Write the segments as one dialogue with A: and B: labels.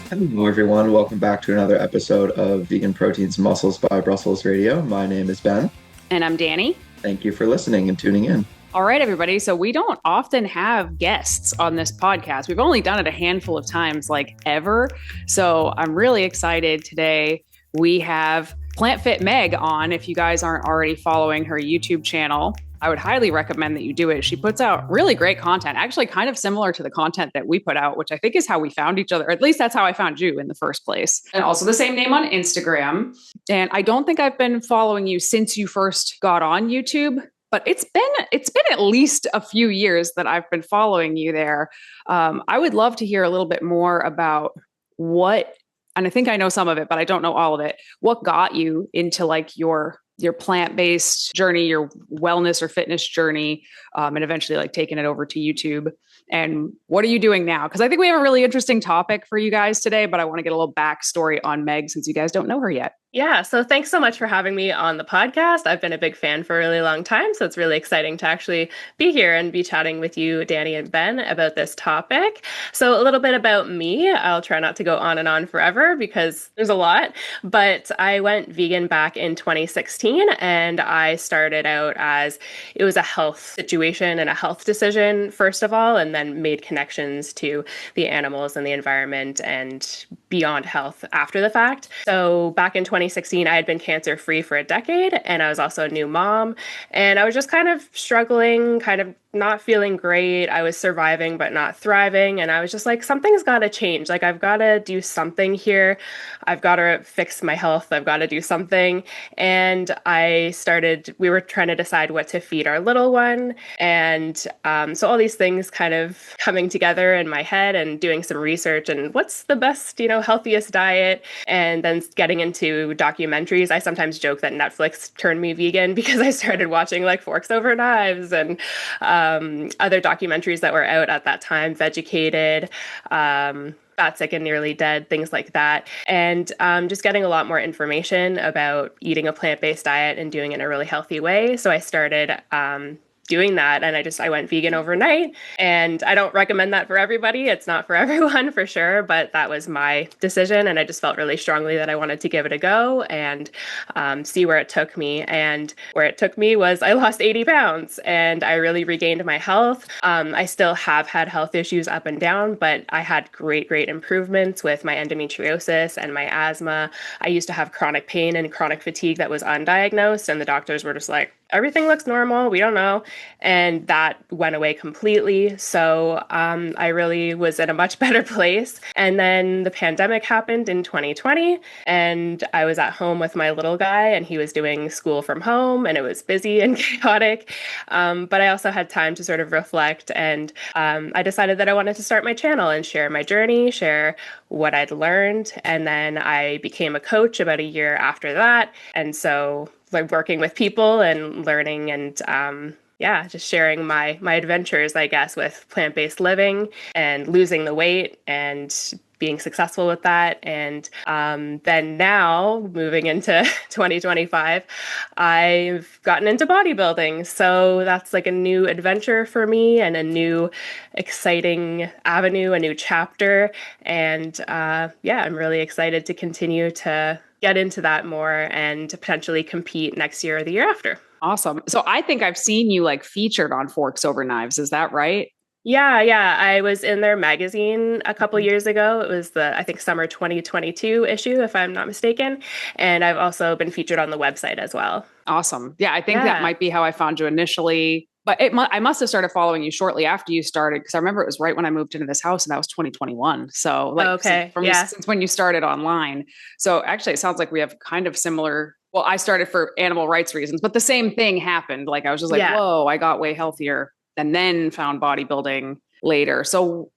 A: Hello, everyone. Welcome back to another episode of Vegan Proteins Muscles by Brussels Radio. My name is Ben.
B: And I'm Danny.
A: Thank you for listening and tuning in.
B: All right, everybody. So we don't often have guests on this podcast. We've only done it a handful of times, like ever. So I'm really excited today. We have Plant Fit Meg on. If you guys aren't already following her YouTube channel, I would highly recommend that you do it. She puts out really great content, actually kind of similar to the content that we put out, which I think is how we found each other. Or at least that's how I found you in the first place. And also the same name on Instagram. And I don't think I've been following you since you first got on YouTube, but it's been at least a few years that I've been following you there. I would love to hear a little bit more about what, and I think I know some of it, but I don't know all of it. What got you into like your plant-based journey, your wellness or fitness journey, and eventually like taking it over to YouTube? And what are you doing now? Because I think we have a really interesting topic for you guys today, but I want to get a little backstory on Meg since you guys don't know her yet.
C: Yeah, so thanks so much for having me on the podcast. I've been a big fan for a really long time, so it's really exciting to actually be here and be chatting with you, Danny and Ben, about this topic. So a little bit about me. I'll try not to go on and on forever because there's a lot, but I went vegan back in 2016, and I started out as it was a health situation and a health decision, first of all, and then made connections to the animals and the environment and beyond health after the fact. So back in 2016, I had been cancer-free for a decade, and I was also a new mom, and I was just kind of struggling, kind of not feeling great. I was surviving, but not thriving. And I was just like, something's got to change. Like, I've got to do something here. I've got to fix my health. I've got to do something. And we were trying to decide what to feed our little one. And so all these things kind of coming together in my head and doing some research and what's the best, healthiest diet. And then getting into documentaries. I sometimes joke that Netflix turned me vegan because I started watching like Forks Over Knives and other documentaries that were out at that time, Veggicated, Fat, Sick, and Nearly Dead, things like that. And just getting a lot more information about eating a plant-based diet and doing it in a really healthy way. So I started doing that. And I went vegan overnight, and I don't recommend that for everybody. It's not for everyone for sure, but that was my decision. And I just felt really strongly that I wanted to give it a go and see where it took me. And where it took me was I lost 80 pounds and I really regained my health. I still have had health issues up and down, but I had great improvements with my endometriosis and my asthma. I used to have chronic pain and chronic fatigue that was undiagnosed, and the doctors were just like, everything looks normal. We don't know. And that went away completely. So I really was in a much better place. And then the pandemic happened in 2020, and I was at home with my little guy, and he was doing school from home, and it was busy and chaotic. But I also had time to sort of reflect, and I decided that I wanted to start my channel and share my journey, share what I'd learned. And then I became a coach about a year after that. And so like working with people and learning and just sharing my adventures, I guess, with plant-based living and losing the weight and being successful with that. And then now moving into 2025, I've gotten into bodybuilding. So that's like a new adventure for me and a new exciting avenue, a new chapter. And I'm really excited to continue to get into that more and to potentially compete next year or the year after.
B: Awesome. So I think I've seen you like featured on Forks Over Knives. Is that right?
C: Yeah. I was in their magazine a couple years ago. It was I think, summer 2022 issue, if I'm not mistaken. And I've also been featured on the website as well.
B: Awesome. Yeah, I think that might be how I found you initially. But I must have started following you shortly after you started, because I remember it was right when I moved into this house, and that was 2021. So since when you started online. So actually, it sounds like we have kind of similar. Well, I started for animal rights reasons, but the same thing happened. Like I was just like, whoa, I got way healthier, and then found bodybuilding later. So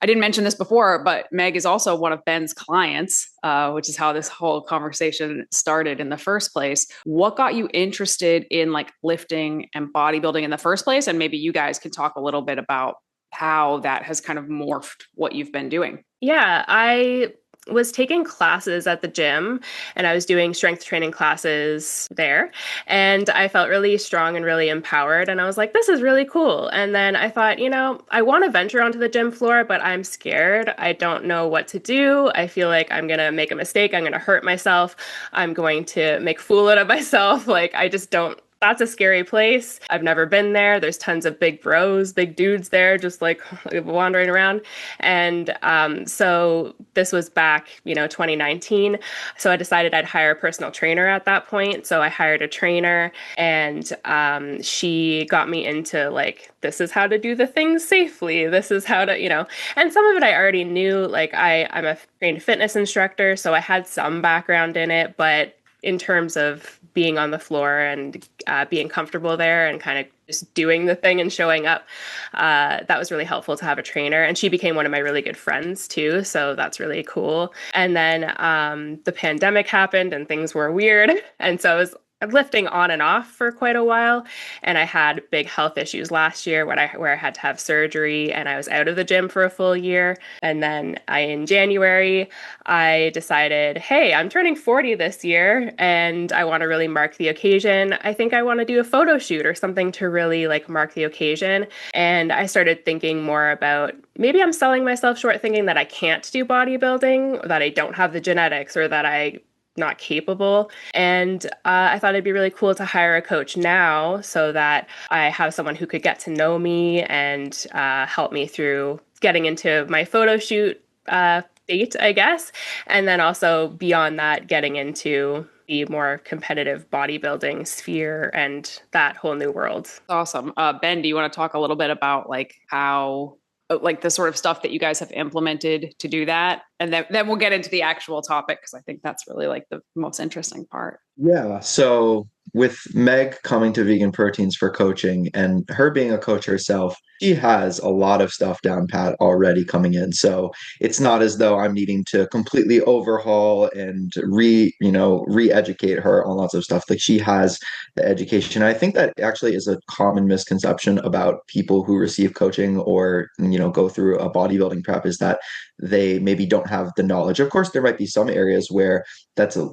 B: I didn't mention this before, but Meg is also one of Ben's clients, which is how this whole conversation started in the first place. What got you interested in like lifting and bodybuilding in the first place? And maybe you guys can talk a little bit about how that has kind of morphed what you've been doing.
C: Yeah, was taking classes at the gym, and I was doing strength training classes there. And I felt really strong and really empowered. And I was like, this is really cool. And then I thought, I want to venture onto the gym floor, but I'm scared. I don't know what to do. I feel like I'm going to make a mistake. I'm going to hurt myself. I'm going to make a fool out of myself. Like, I just don't. That's a scary place. I've never been there. There's tons of big bros, big dudes there, just like wandering around. And so this was back, 2019. So I decided I'd hire a personal trainer at that point. So I hired a trainer, and she got me into like, this is how to do the things safely. This is how to, and some of it I already knew. Like I'm a trained fitness instructor, so I had some background in it, but in terms of being on the floor and being comfortable there and kind of just doing the thing and showing up, that was really helpful to have a trainer. And she became one of my really good friends too. So that's really cool. And then the pandemic happened and things were weird. And so I was lifting on and off for quite a while. And I had big health issues last year where I had to have surgery, and I was out of the gym for a full year. And then in January, I decided, hey, I'm turning 40 this year and I want to really mark the occasion. I think I want to do a photo shoot or something to really like mark the occasion. And I started thinking more about, maybe I'm selling myself short thinking that I can't do bodybuilding, or that I don't have the genetics, or that I not capable. And I thought it'd be really cool to hire a coach now, so that I have someone who could get to know me and help me through getting into my photo shoot date, I guess. And then also beyond that, getting into the more competitive bodybuilding sphere and that whole new world.
B: Awesome. Ben, do you want to talk a little bit about like how, like the sort of stuff that you guys have implemented to do that? And then we'll get into the actual topic, because I think that's really like the most interesting part.
A: Yeah. So with Meg coming to Vegan Proteins for coaching and her being a coach herself, she has a lot of stuff down pat already coming in. So it's not as though I'm needing to completely overhaul and re-educate her on lots of stuff. Like, she has the education. I think that actually is a common misconception about people who receive coaching or, go through a bodybuilding prep, is that they maybe don't have the knowledge. Of course, there might be some areas where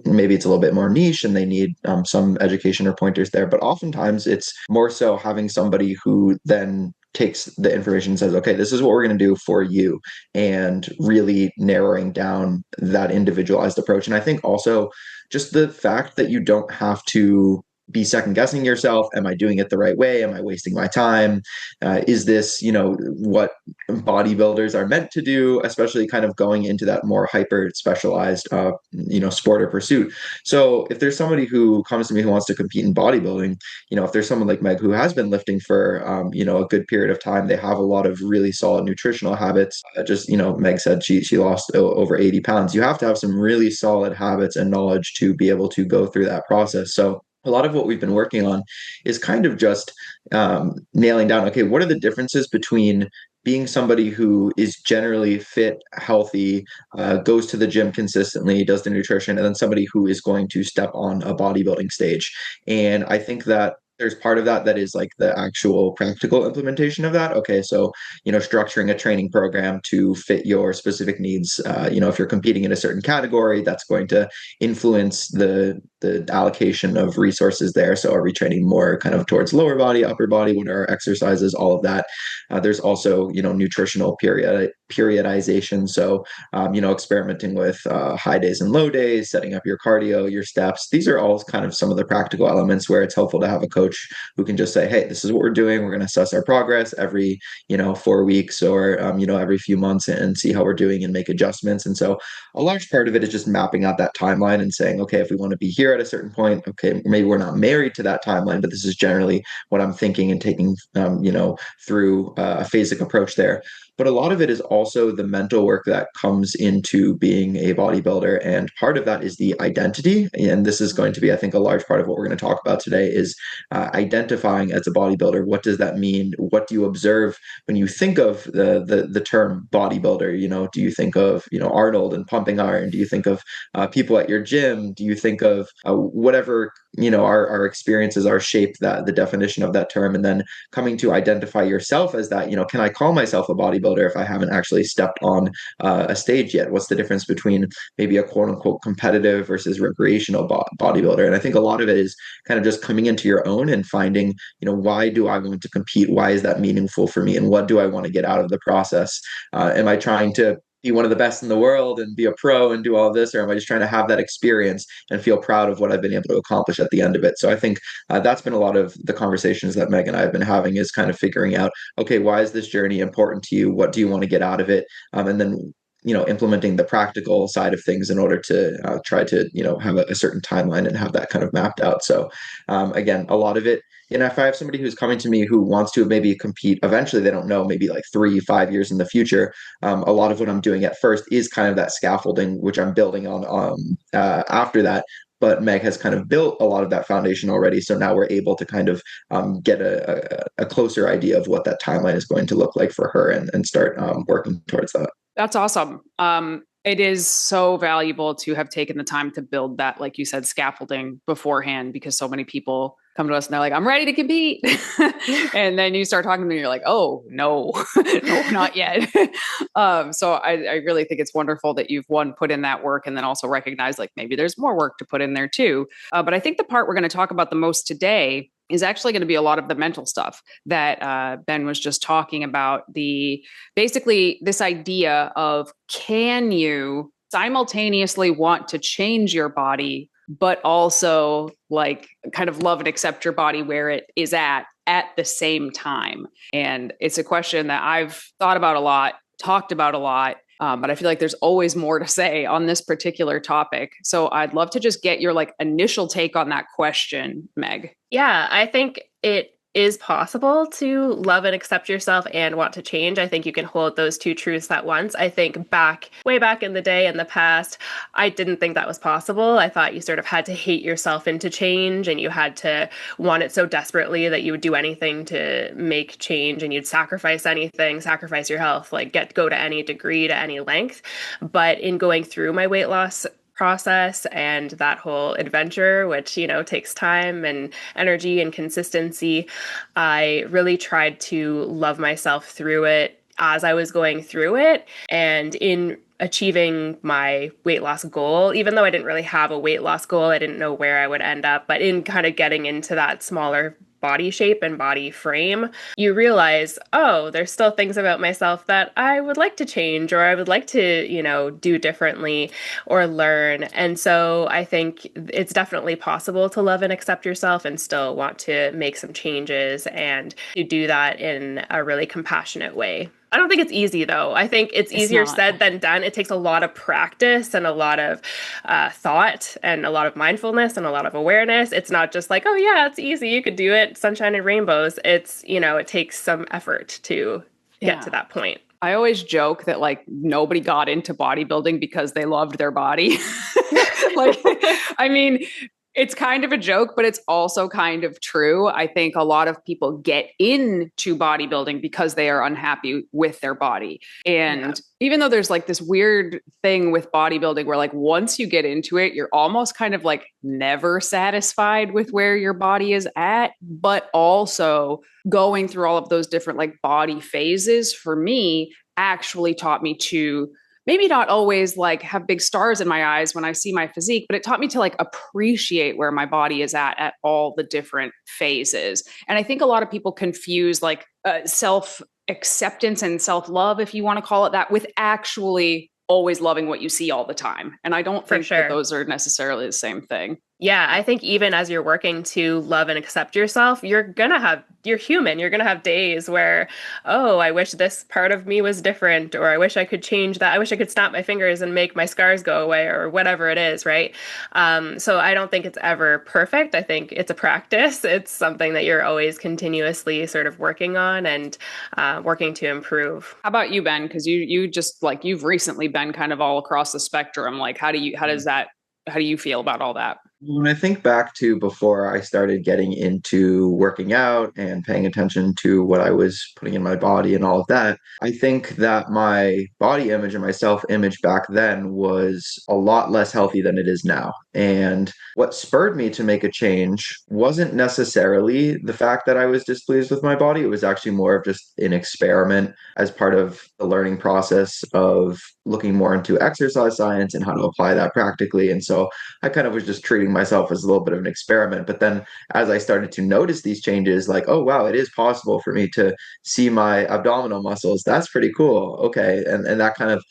A: maybe it's a little bit more niche and they need some education or pointers there. But oftentimes it's more so having somebody who then takes the information and says, okay, this is what we're going to do for you, and really narrowing down that individualized approach. And I think also just the fact that you don't have to be second guessing yourself. Am I doing it the right way? Am I wasting my time? Is this, what bodybuilders are meant to do, especially kind of going into that more hyper specialized, sport or pursuit. So if there's somebody who comes to me who wants to compete in bodybuilding, if there's someone like Meg who has been lifting for, a good period of time, they have a lot of really solid nutritional habits. Meg said she lost over 80 pounds. You have to have some really solid habits and knowledge to be able to go through that process. So a lot of what we've been working on is kind of just nailing down, okay, what are the differences between being somebody who is generally fit, healthy, goes to the gym consistently, does the nutrition, and then somebody who is going to step on a bodybuilding stage. And I think that there's part of that is like the actual practical implementation of that. Okay, so structuring a training program to fit your specific needs. If you're competing in a certain category, that's going to influence the allocation of resources there. So are we training more kind of towards lower body, upper body? What are our exercises? All of that. There's also nutritional periodization. So experimenting with high days and low days, setting up your cardio, your steps. These are all kind of some of the practical elements where it's helpful to have a coach who can just say, hey, this is what we're doing. We're going to assess our progress every 4 weeks or every few months, and see how we're doing and make adjustments. And so a large part of it is just mapping out that timeline and saying, okay, if we want to be here at a certain point, okay, maybe we're not married to that timeline, but this is generally what I'm thinking and taking through a phasic approach there. But a lot of it is also the mental work that comes into being a bodybuilder. And part of that is the identity. And this is going to be, I think, a large part of what we're going to talk about today is identifying as a bodybuilder. What does that mean? What do you observe when you think of the term bodybuilder? Do you think of, Arnold and pumping iron? Do you think of people at your gym? Do you think of whatever our experiences, our shape, that the definition of that term, and then coming to identify yourself as that. Can I call myself a bodybuilder if I haven't actually stepped on a stage yet? What's the difference between maybe a quote unquote competitive versus recreational bodybuilder? And I think a lot of it is kind of just coming into your own and finding, why do I want to compete? Why is that meaningful for me? And what do I want to get out of the process? Am I trying to be one of the best in the world and be a pro and do all this, or am I just trying to have that experience and feel proud of what I've been able to accomplish at the end of it? So I think that's been a lot of the conversations that Meg and I have been having, is kind of figuring out, okay, why is this journey important to you? What do you want to get out of it? And then implementing the practical side of things in order to try to have a certain timeline and have that kind of mapped out. So again, a lot of it, if I have somebody who's coming to me who wants to maybe compete eventually, they don't know, maybe like 3-5 years in the future, a lot of what I'm doing at first is kind of that scaffolding, which I'm building on after that. But Meg has kind of built a lot of that foundation already. So now we're able to kind of get a closer idea of what that timeline is going to look like for her, and start working towards that.
B: That's awesome. It is so valuable to have taken the time to build that, like you said, scaffolding beforehand, because so many people come to us and they're like, I'm ready to compete. And then you start talking to them and you're like, oh, no, no, not yet. So I really think it's wonderful that you've put in that work, and then also recognize like maybe there's more work to put in there too. But I think the part we're going to talk about the most today is actually going to be a lot of the mental stuff that Ben was just talking about. Basically this idea of, can you simultaneously want to change your body, but also like kind of love and accept your body where it is at the same time? And it's a question that I've thought about a lot, talked about a lot. But I feel like there's always more to say on this particular topic. So I'd love to just get your like initial take on that question, Meg.
C: Yeah, I think it is possible to love and accept yourself and want to change. I think you can hold those two truths at once. I think way back in the day, in the past, I didn't think that was possible. I thought you sort of had to hate yourself into change, and you had to want it so desperately that you would do anything to make change, and you'd sacrifice anything, sacrifice your health, like go to any degree, to any length. But in going through my weight loss process and that whole adventure, which, takes time and energy and consistency, I really tried to love myself through it as I was going through it. And in achieving my weight loss goal, even though I didn't really have a weight loss goal, I didn't know where I would end up, but in kind of getting into that smaller body shape and body frame, you realize, oh, there's still things about myself that I would like to change, or I would like to, do differently or learn. And so I think it's definitely possible to love and accept yourself and still want to make some changes, and to do that in a really compassionate way. I don't think it's easy, though. I think it's easier said than done. It takes a lot of practice and a lot of thought and a lot of mindfulness and a lot of awareness. It's not just like, oh, yeah, it's easy, you could do it, sunshine and rainbows. It's, it takes some effort to get to that point.
B: I always joke that like nobody got into bodybuilding because they loved their body. Like, I mean, it's kind of a joke, but it's also kind of true. I think a lot of people get into bodybuilding because they are unhappy with their body. And even though there's like this weird thing with bodybuilding where like once you get into it, you're almost kind of like never satisfied with where your body is at, but also going through all of those different like body phases for me actually taught me to maybe not always like have big stars in my eyes when I see my physique, but it taught me to like appreciate where my body is at all the different phases. And I think a lot of people confuse like self-acceptance and self-love, if you want to call it that, with actually always loving what you see all the time. And I don't think that those are necessarily the same thing.
C: Yeah, I think even as you're working to love and accept yourself, you're human. You're going to have days where, oh, I wish this part of me was different, or I wish I could change that. I wish I could snap my fingers and make my scars go away, or whatever it is, right? So I don't think it's ever perfect. I think it's a practice. It's something that you're always continuously sort of working on and working to improve.
B: How about you, Ben? Because you just like, you've recently been kind of all across the spectrum. Like, how do you feel about all that?
A: When I think back to before I started getting into working out and paying attention to what I was putting in my body and all of that, I think that my body image and my self image back then was a lot less healthy than it is now. And what spurred me to make a change wasn't necessarily the fact that I was displeased with my body. It was actually more of just an experiment as part of the learning process of looking more into exercise science and how to apply that practically. And so I kind of was just treating myself as a little bit of an experiment. But then as I started to notice these changes, like, oh, wow, it is possible for me to see my abdominal muscles. That's pretty cool. Okay. And that kind of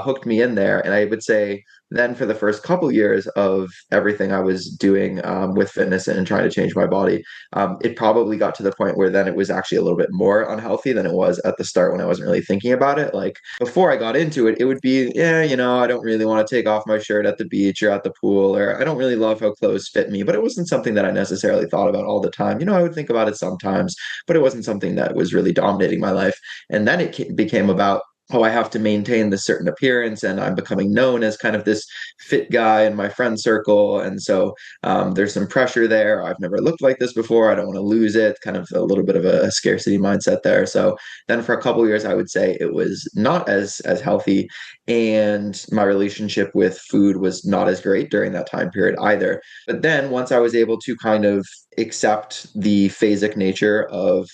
A: hooked me in there. And I would say then for the first couple years of everything I was doing with fitness and trying to change my body, it probably got to the point where then it was actually a little bit more unhealthy than it was at the start when I wasn't really thinking about it. Like before I got into it, it would be, yeah, I don't really want to take off my shirt at the beach or at the pool, or I don't really love how clothes fit me, but it wasn't something that I necessarily thought about all the time. I would think about it sometimes, but it wasn't something that was really dominating my life. And then it became about, oh, I have to maintain this certain appearance, and I'm becoming known as kind of this fit guy in my friend circle. And so there's some pressure there. I've never looked like this before. I don't want to lose it. Kind of a little bit of a scarcity mindset there. So then for a couple of years, I would say it was not as healthy, and my relationship with food was not as great during that time period either. But then once I was able to kind of accept the phasic nature of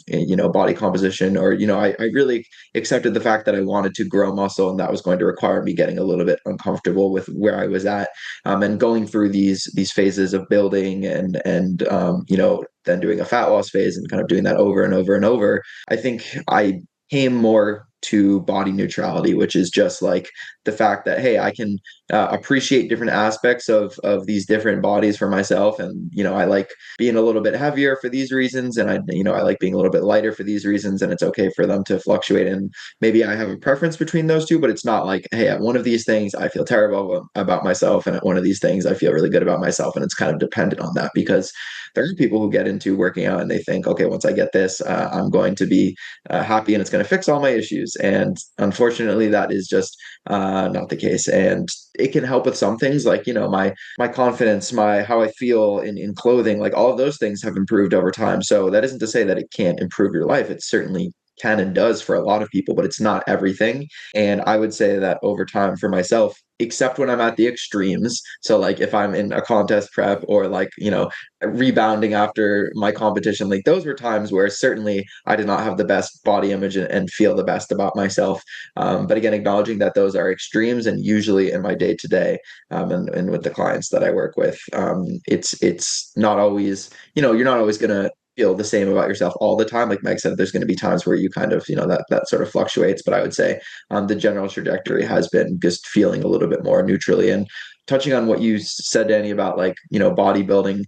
A: body composition, or I really accepted the fact that I wanted to grow muscle, and that was going to require me getting a little bit uncomfortable with where I was at, and going through these phases of building and then doing a fat loss phase and kind of doing that over and over and over. I think I came more to body neutrality, which is just like the fact that, hey, I can appreciate different aspects of these different bodies for myself. And, I like being a little bit heavier for these reasons. And I like being a little bit lighter for these reasons. And it's okay for them to fluctuate. And maybe I have a preference between those two, but it's not like, hey, at one of these things, I feel terrible about myself. And at one of these things, I feel really good about myself. And it's kind of dependent on that, because there are people who get into working out and they think, okay, once I get this, I'm going to be happy and it's going to fix all my issues. And unfortunately, that is just not the case. And it can help with some things like, my confidence, my how I feel in clothing, like all of those things have improved over time. So that isn't to say that it can't improve your life. It certainly can and does for a lot of people, but it's not everything. And I would say that over time for myself, except when I'm at the extremes. So like if I'm in a contest prep, or like, rebounding after my competition, like those were times where certainly I did not have the best body image and feel the best about myself. But again, acknowledging that those are extremes, and usually in my day to day, and with the clients that I work with, it's not always, you're not always going to feel the same about yourself all the time. Like Meg said, there's going to be times where you kind of, that sort of fluctuates. But I would say the general trajectory has been just feeling a little bit more neutrally. And touching on what you said, Danny, about like, bodybuilding,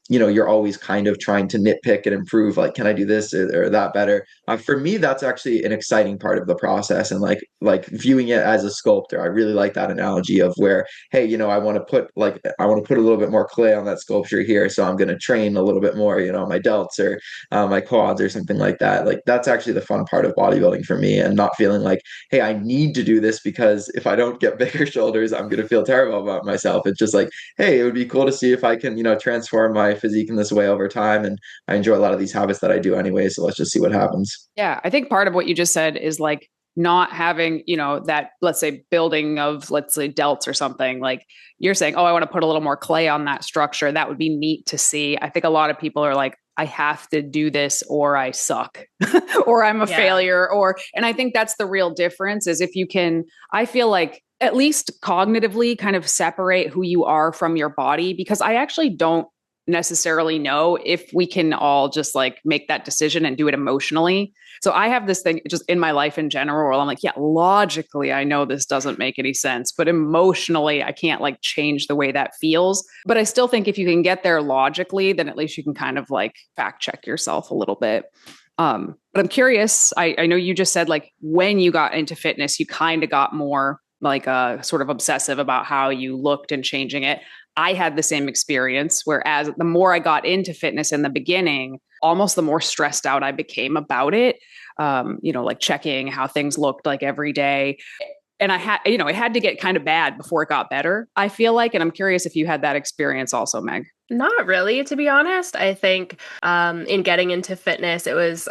A: you're always kind of trying to nitpick and improve, like, can I do this or that better? For me, that's actually an exciting part of the process. And like viewing it as a sculptor, I really like that analogy of where, hey, I want to put a little bit more clay on that sculpture here. So I'm going to train a little bit more, my delts or my quads or something like that. Like that's actually the fun part of bodybuilding for me, and not feeling like, hey, I need to do this because if I don't get bigger shoulders, I'm going to feel terrible about myself. It's just like, hey, it would be cool to see if I can, transform my physique in this way over time. And I enjoy a lot of these habits that I do anyway. So let's just see what happens.
B: Yeah. I think part of what you just said is like not having, that, let's say, building of, let's say, delts or something. Like you're saying, oh, I want to put a little more clay on that structure. That would be neat to see. I think a lot of people are like, I have to do this or I suck or I'm a failure, and I think that's the real difference is if you can, I feel like at least cognitively kind of separate who you are from your body, because I actually don't necessarily know if we can all just like make that decision and do it emotionally. So I have this thing just in my life in general where I'm like, yeah, logically, I know this doesn't make any sense, but emotionally, I can't like change the way that feels. But I still think if you can get there logically, then at least you can kind of like fact check yourself a little bit. But I'm curious, I know you just said like when you got into fitness, you kind of got more like sort of obsessive about how you looked and changing it. I had the same experience, whereas the more I got into fitness in the beginning, almost the more stressed out I became about it. Like checking how things looked like every day. And I had, it had to get kind of bad before it got better, I feel like. And I'm curious if you had that experience also, Meg.
C: Not really, to be honest. I think in getting into fitness,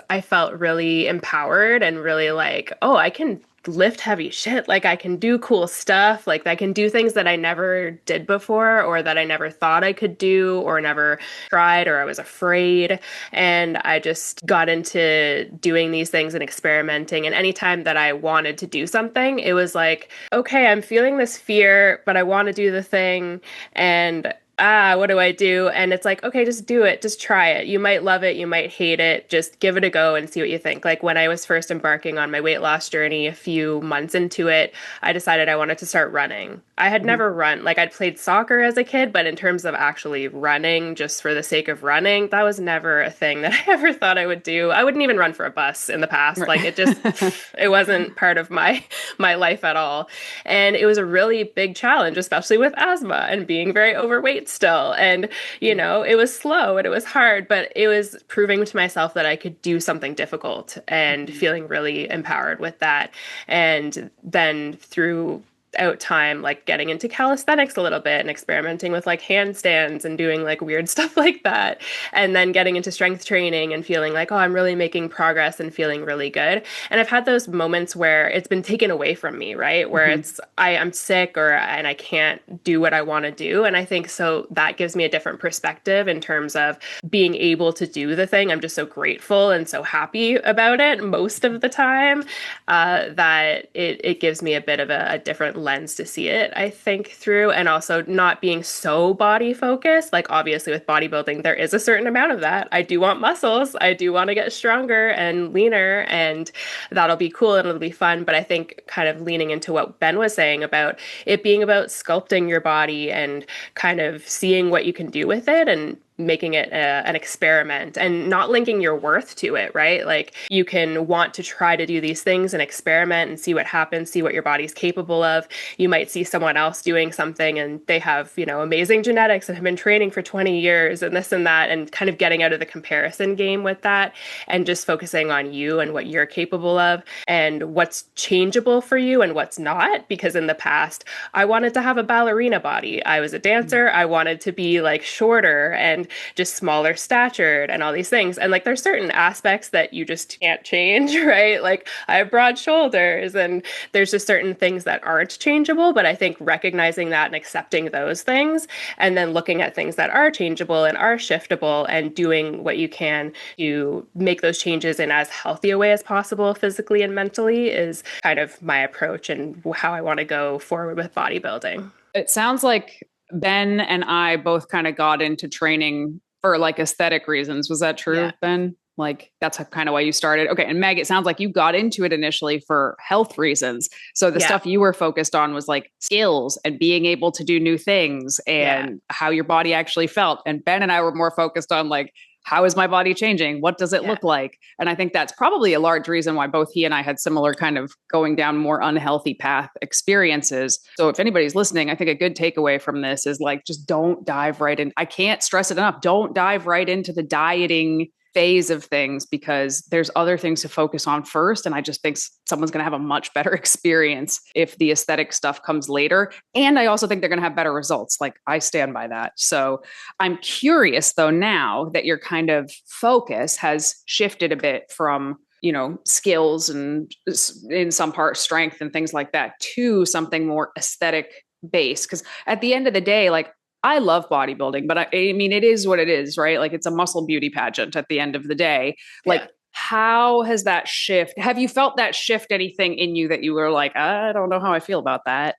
C: I felt really empowered and really like, oh, I can lift heavy shit. Like I can do cool stuff. Like I can do things that I never did before or that I never thought I could do or never tried or I was afraid. And I just got into doing these things and experimenting. And anytime that I wanted to do something, it was like, okay, I'm feeling this fear, but I want to do the thing. And what do I do? And it's like, okay, just do it. Just try it. You might love it. You might hate it. Just give it a go and see what you think. Like when I was first embarking on my weight loss journey, a few months into it, I decided I wanted to start running. I had never run, like I'd played soccer as a kid, but in terms of actually running just for the sake of running, that was never a thing that I ever thought I would do. I wouldn't even run for a bus in the past. Like it just, it wasn't part of my life at all. And it was a really big challenge, especially with asthma and being very overweight still. And, it was slow and it was hard, but it was proving to myself that I could do something difficult and feeling really empowered with that. And then through out time, like getting into calisthenics a little bit and experimenting with like handstands and doing like weird stuff like that. And then getting into strength training and feeling like, oh, I'm really making progress and feeling really good. And I've had those moments where it's been taken away from me, right? Where I'm sick and I can't do what I want to do. And I think so that gives me a different perspective in terms of being able to do the thing. I'm just so grateful and so happy about it most of the time that it gives me a bit of a different lens to see it, I think, through. And also not being so body focused. Like obviously with bodybuilding, there is a certain amount of that. I do want muscles. I do want to get stronger and leaner, and that'll be cool and it'll be fun. But I think kind of leaning into what Ben was saying about it being about sculpting your body and kind of seeing what you can do with it and making it an experiment and not linking your worth to it, right? Like you can want to try to do these things and experiment and see what happens, see what your body's capable of. You might see someone else doing something and they have, amazing genetics and have been training for 20 years and this and that, and kind of getting out of the comparison game with that and just focusing on you and what you're capable of and what's changeable for you and what's not. Because in the past, I wanted to have a ballerina body. I was a dancer. I wanted to be like shorter and just smaller statured and all these things. And like there's certain aspects that you just can't change, right? Like I have broad shoulders and there's just certain things that aren't changeable. But I think recognizing that and accepting those things and then looking at things that are changeable and are shiftable and doing what you can to make those changes in as healthy a way as possible physically and mentally is kind of my approach and how I want to go forward with bodybuilding.
B: It sounds like Ben and I both kind of got into training for like aesthetic reasons. Was that true, Ben? Like that's kind of why you started. Okay. And Meg, it sounds like you got into it initially for health reasons. So the stuff you were focused on was like skills and being able to do new things and how your body actually felt. And Ben and I were more focused on like, how is my body changing? What does it look like? And I think that's probably a large reason why both he and I had similar kind of going down more unhealthy path experiences. So if anybody's listening, I think a good takeaway from this is like, just don't dive right in. I can't stress it enough. Don't dive right into the dieting phase of things because there's other things to focus on first. And I just think someone's going to have a much better experience if the aesthetic stuff comes later. And I also think they're going to have better results. Like I stand by that. So I'm curious though, now that your kind of focus has shifted a bit from skills and in some part strength and things like that to something more aesthetic based. Because at the end of the day, like I love bodybuilding, but I mean, it is what it is, right? Like it's a muscle beauty pageant at the end of the day. Like how has that shift? Have you felt that shift anything in you that you were like, I don't know how I feel about that?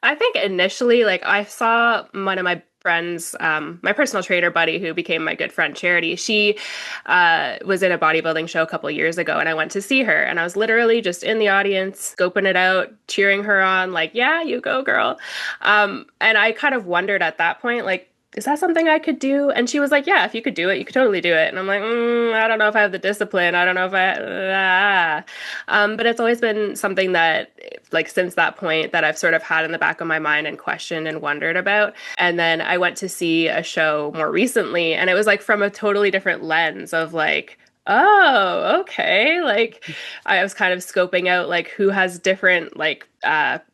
C: I think initially, like I saw one of my friends, my personal trainer buddy who became my good friend Charity, she was in a bodybuilding show a couple of years ago and I went to see her and I was literally just in the audience, scoping it out, cheering her on, like, yeah, you go girl. And I kind of wondered at that point, like, is that something I could do? And she was like, yeah, if you could do it, you could totally do it. And I'm like, I don't know if I have the discipline. I don't know if but it's always been something that like since that point that I've sort of had in the back of my mind and questioned and wondered about. And then I went to see a show more recently and it was like from a totally different lens of like, Oh, okay. Like I was kind of scoping out like who has different like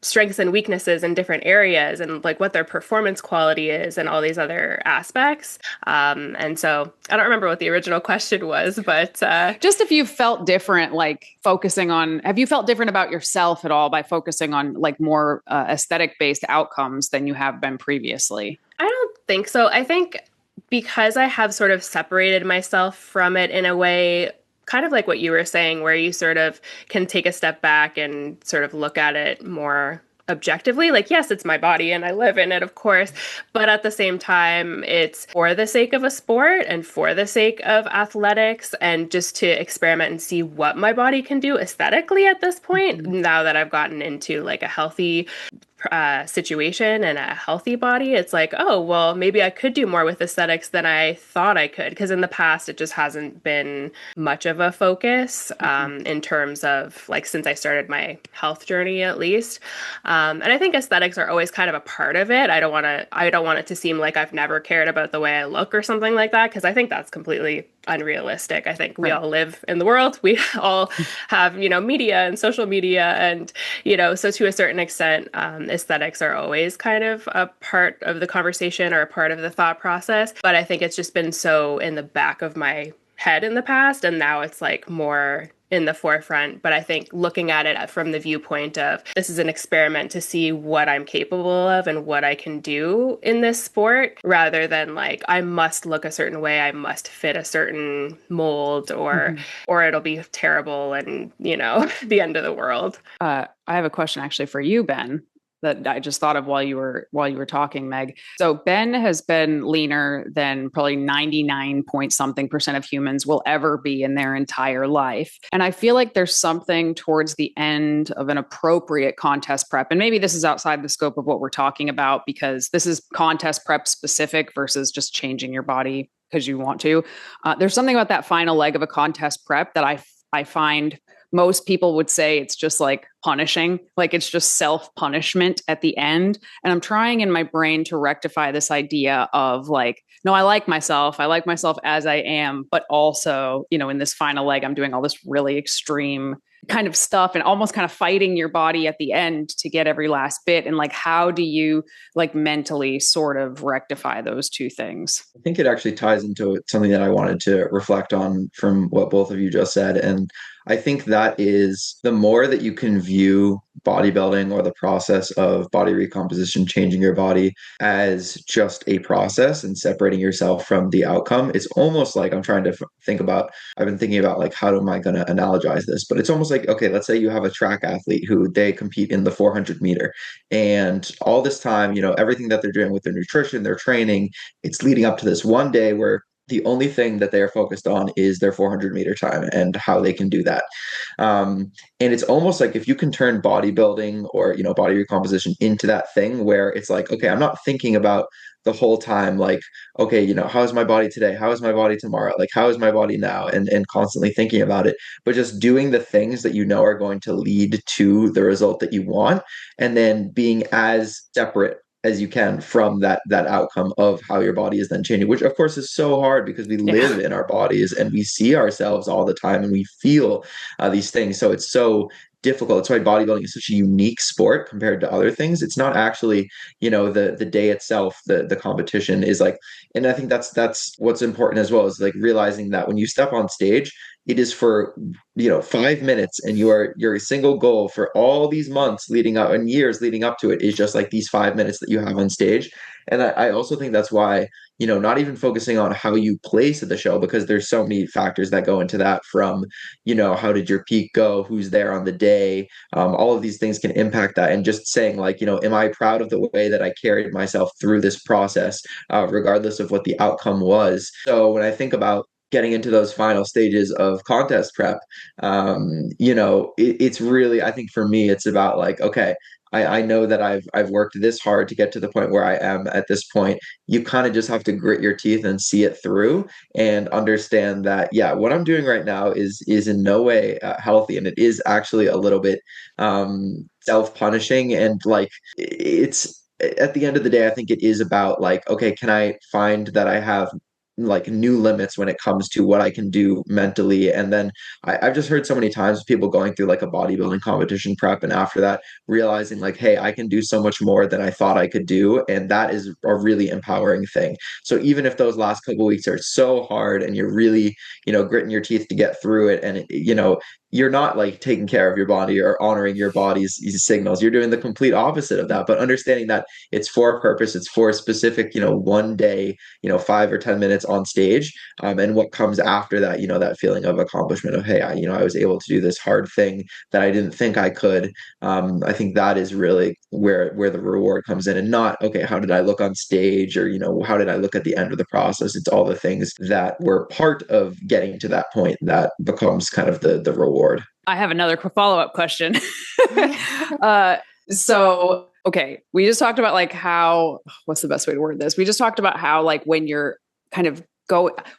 C: strengths and weaknesses in different areas and like what their performance quality is and all these other aspects. And so I don't remember what the original question was, but
B: Just if you felt different, like focusing on, have you felt different about yourself at all by focusing on like more aesthetic based outcomes than you have been previously?
C: I don't think so. I think because I have sort of separated myself from it in a way, kind of like what you were saying, where you sort of can take a step back and sort of look at it more objectively. Like, yes, it's my body and I live in it, of course, but at the same time, it's for the sake of a sport and for the sake of athletics and just to experiment and see what my body can do aesthetically at this point, now that I've gotten into like a healthy situation and a healthy body. It's like, oh, well, maybe I could do more with aesthetics than I thought I could. Because in the past, it just hasn't been much of a focus in terms of like since I started my health journey, at least. And I think aesthetics are always kind of a part of it. I don't want it to seem like I've never cared about the way I look or something like that, because I think that's completely unrealistic. I think we all live in the world. We all have, media and social media. And, so to a certain extent, aesthetics are always kind of a part of the conversation or a part of the thought process. But I think it's just been so in the back of my head in the past. And now it's like more in the forefront. But I think looking at it from the viewpoint of this is an experiment to see what I'm capable of and what I can do in this sport, rather than like, I must look a certain way, I must fit a certain mold or it'll be terrible and, the end of the world.
B: I have a question actually for you, Ben, that I just thought of while you were talking, Meg. So Ben has been leaner than probably 99 point something percent of humans will ever be in their entire life. And I feel like there's something towards the end of an appropriate contest prep. And maybe this is outside the scope of what we're talking about, because this is contest prep specific versus just changing your body because you want to. There's something about that final leg of a contest prep that I find most people would say it's just like punishing, like it's just self-punishment at the end. And I'm trying in my brain to rectify this idea of like, no, I like myself as I am, but also, in this final leg, I'm doing all this really extreme kind of stuff and almost kind of fighting your body at the end to get every last bit. And like, how do you like mentally sort of rectify those two things?
A: I think it actually ties into something that I wanted to reflect on from what both of you just said. And I think that is the more that you can view bodybuilding or the process of body recomposition, changing your body as just a process and separating yourself from the outcome. It's almost like I'm trying to I've been thinking about like, how am I going to analogize this? But it's almost like, okay, let's say you have a track athlete who they compete in the 400 meter, and all this time, everything that they're doing with their nutrition, their training, it's leading up to this one day where the only thing that they are focused on is their 400-meter time and how they can do that. And it's almost like if you can turn bodybuilding or, body recomposition into that thing where it's like, okay, I'm not thinking about the whole time, like, okay, how is my body today? How is my body tomorrow? Like, how is my body now? And constantly thinking about it, but just doing the things that are going to lead to the result that you want, and then being as separate as you can from that outcome of how your body is then changing, which of course is so hard because we live in our bodies and we see ourselves all the time and we feel these things. So it's so difficult. That's why bodybuilding is such a unique sport compared to other things. It's not actually, the day itself, the competition is like, and I think that's what's important as well, is like realizing that when you step on stage, it is for 5 minutes, and your single goal for all these months leading up and years leading up to it is just like these 5 minutes that you have on stage. And I also think that's why, not even focusing on how you place at the show, because there's so many factors that go into that, from, how did your peak go, who's there on the day, all of these things can impact that. And just saying like, am I proud of the way that I carried myself through this process, regardless of what the outcome was. So when I think about getting into those final stages of contest prep, it's really, I think for me, it's about like, okay, I know that I've worked this hard to get to the point where I am at this point. You kind of just have to grit your teeth and see it through and understand that, yeah, what I'm doing right now is in no way healthy, and it is actually a little bit self-punishing. And like, it's at the end of the day, I think it is about like, okay, can I find that I have like new limits when it comes to what I can do mentally. And then I've just heard so many times people going through like a bodybuilding competition prep, and after that realizing like, hey, I can do so much more than I thought I could do, and that is a really empowering thing. So even if those last couple weeks are so hard and you're really, gritting your teeth to get through it, and you're not like taking care of your body or honoring your body's signals. You're doing the complete opposite of that. But understanding that it's for a purpose, it's for a specific, one day, 5 or 10 minutes on stage. And what comes after that, that feeling of accomplishment of, hey, I was able to do this hard thing that I didn't think I could. I think that is really where the reward comes in, and not, okay, how did I look on stage, or, how did I look at the end of the process? It's all the things that were part of getting to that point that becomes kind of the reward.
B: I have another follow-up question. So, okay, we just talked about like how, what's the best way to word this? We just talked about how like when you're kind of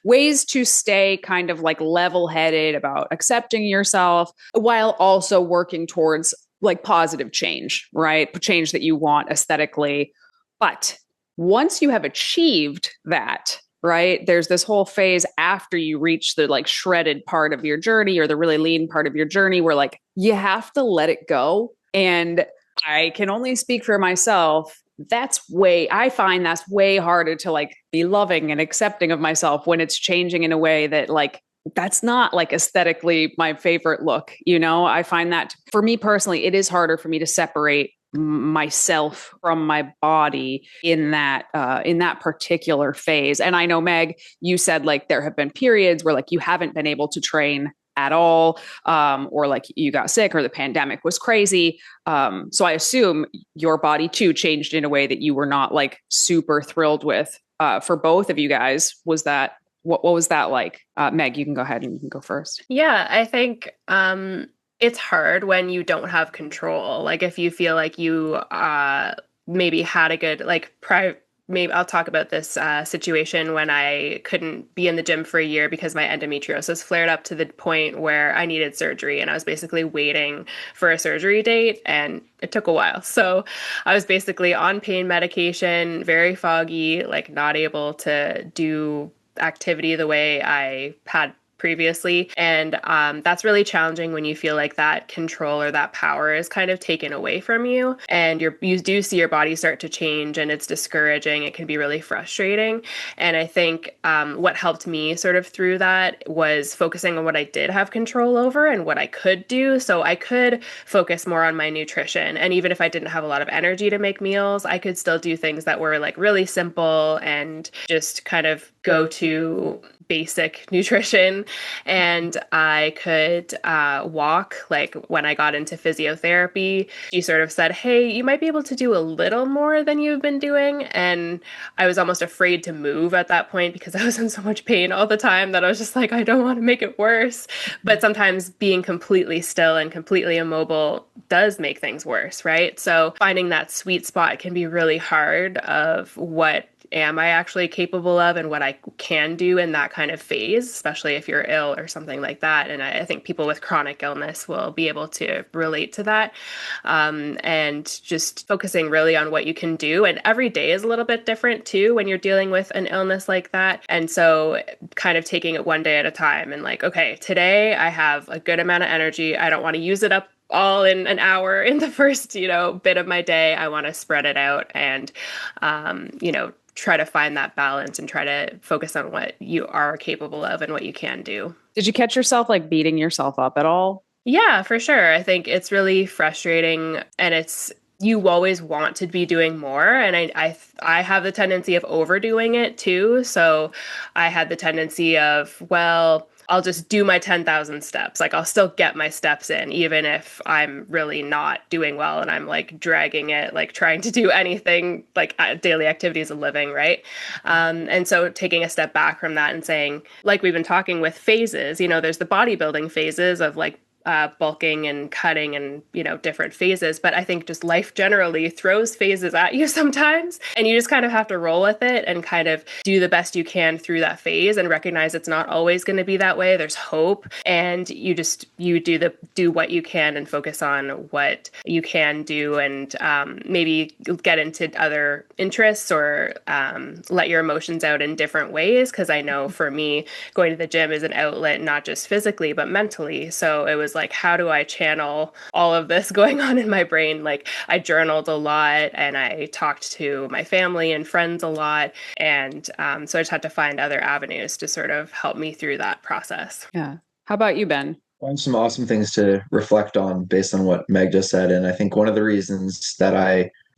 B: ways to stay kind of like level-headed about accepting yourself while also working towards like positive change, right? Change that you want aesthetically. But once you have achieved that, right, there's this whole phase after you reach the like shredded part of your journey or the really lean part of your journey where like you have to let it go. And I can only speak for myself. I find that's way harder to like be loving and accepting of myself when it's changing in a way that like, that's not like aesthetically my favorite look. I find that for me personally, it is harder for me to separate myself from my body in that particular phase. And I know, Meg, you said like there have been periods where like you haven't been able to train at all, or like you got sick or the pandemic was crazy. So I assume your body too changed in a way that you were not like super thrilled with. For both of you guys, was that what was that like? Meg, you can go ahead and you can go first.
C: Yeah, I think it's hard when you don't have control. Like if you feel like you maybe had a good maybe I'll talk about this situation when I couldn't be in the gym for a year because my endometriosis flared up to the point where I needed surgery, and I was basically waiting for a surgery date, and it took a while. So I was basically on pain medication, very foggy, like not able to do activity the way I had previously. And that's really challenging when you feel like that control or that power is kind of taken away from you. And you do see your body start to change, and it's discouraging. It can be really frustrating. And I think what helped me sort of through that was focusing on what I did have control over and what I could do. So I could focus more on my nutrition. And even if I didn't have a lot of energy to make meals, I could still do things that were like really simple and just kind of go to basic nutrition. And I could walk. Like when I got into physiotherapy, she sort of said, hey, you might be able to do a little more than you've been doing. And I was almost afraid to move at that point because I was in so much pain all the time that I was just like, I don't want to make it worse. But sometimes being completely still and completely immobile does make things worse, right? So finding that sweet spot can be really hard of what am I actually capable of and what I can do in that kind of phase, especially if you're ill or something like that. And I think people with chronic illness will be able to relate to that. And just focusing really on what you can do. And every day is a little bit different too when you're dealing with an illness like that. And so kind of taking it one day at a time and like, okay, today I have a good amount of energy. I don't want to use it up all in an hour in the first, bit of my day. I want to spread it out and, try to find that balance and try to focus on what you are capable of and what you can do.
B: Did you catch yourself like beating yourself up at all?
C: Yeah, for sure. I think it's really frustrating, and you always want to be doing more. And I have the tendency of overdoing it too. So I had the tendency of, well, I'll just do my 10,000 steps. Like I'll still get my steps in, even if I'm really not doing well and I'm like dragging it, like trying to do anything like daily activities of living, right? And so taking a step back from that and saying, like we've been talking with phases, there's the bodybuilding phases of like bulking and cutting and, different phases. But I think just life generally throws phases at you sometimes, and you just kind of have to roll with it and kind of do the best you can through that phase and recognize it's not always going to be that way. There's hope, and you do what you can and focus on what you can do, and maybe get into other interests or let your emotions out in different ways. Because I know for me, going to the gym is an outlet, not just physically, but mentally. So it was like, how do I channel all of this going on in my brain? Like, I journaled a lot and I talked to my family and friends a lot. And so I just had to find other avenues to sort of help me through that process.
B: Yeah. How about you, Ben?
A: Some awesome things to reflect on based on what Meg just said. And I think one of the reasons that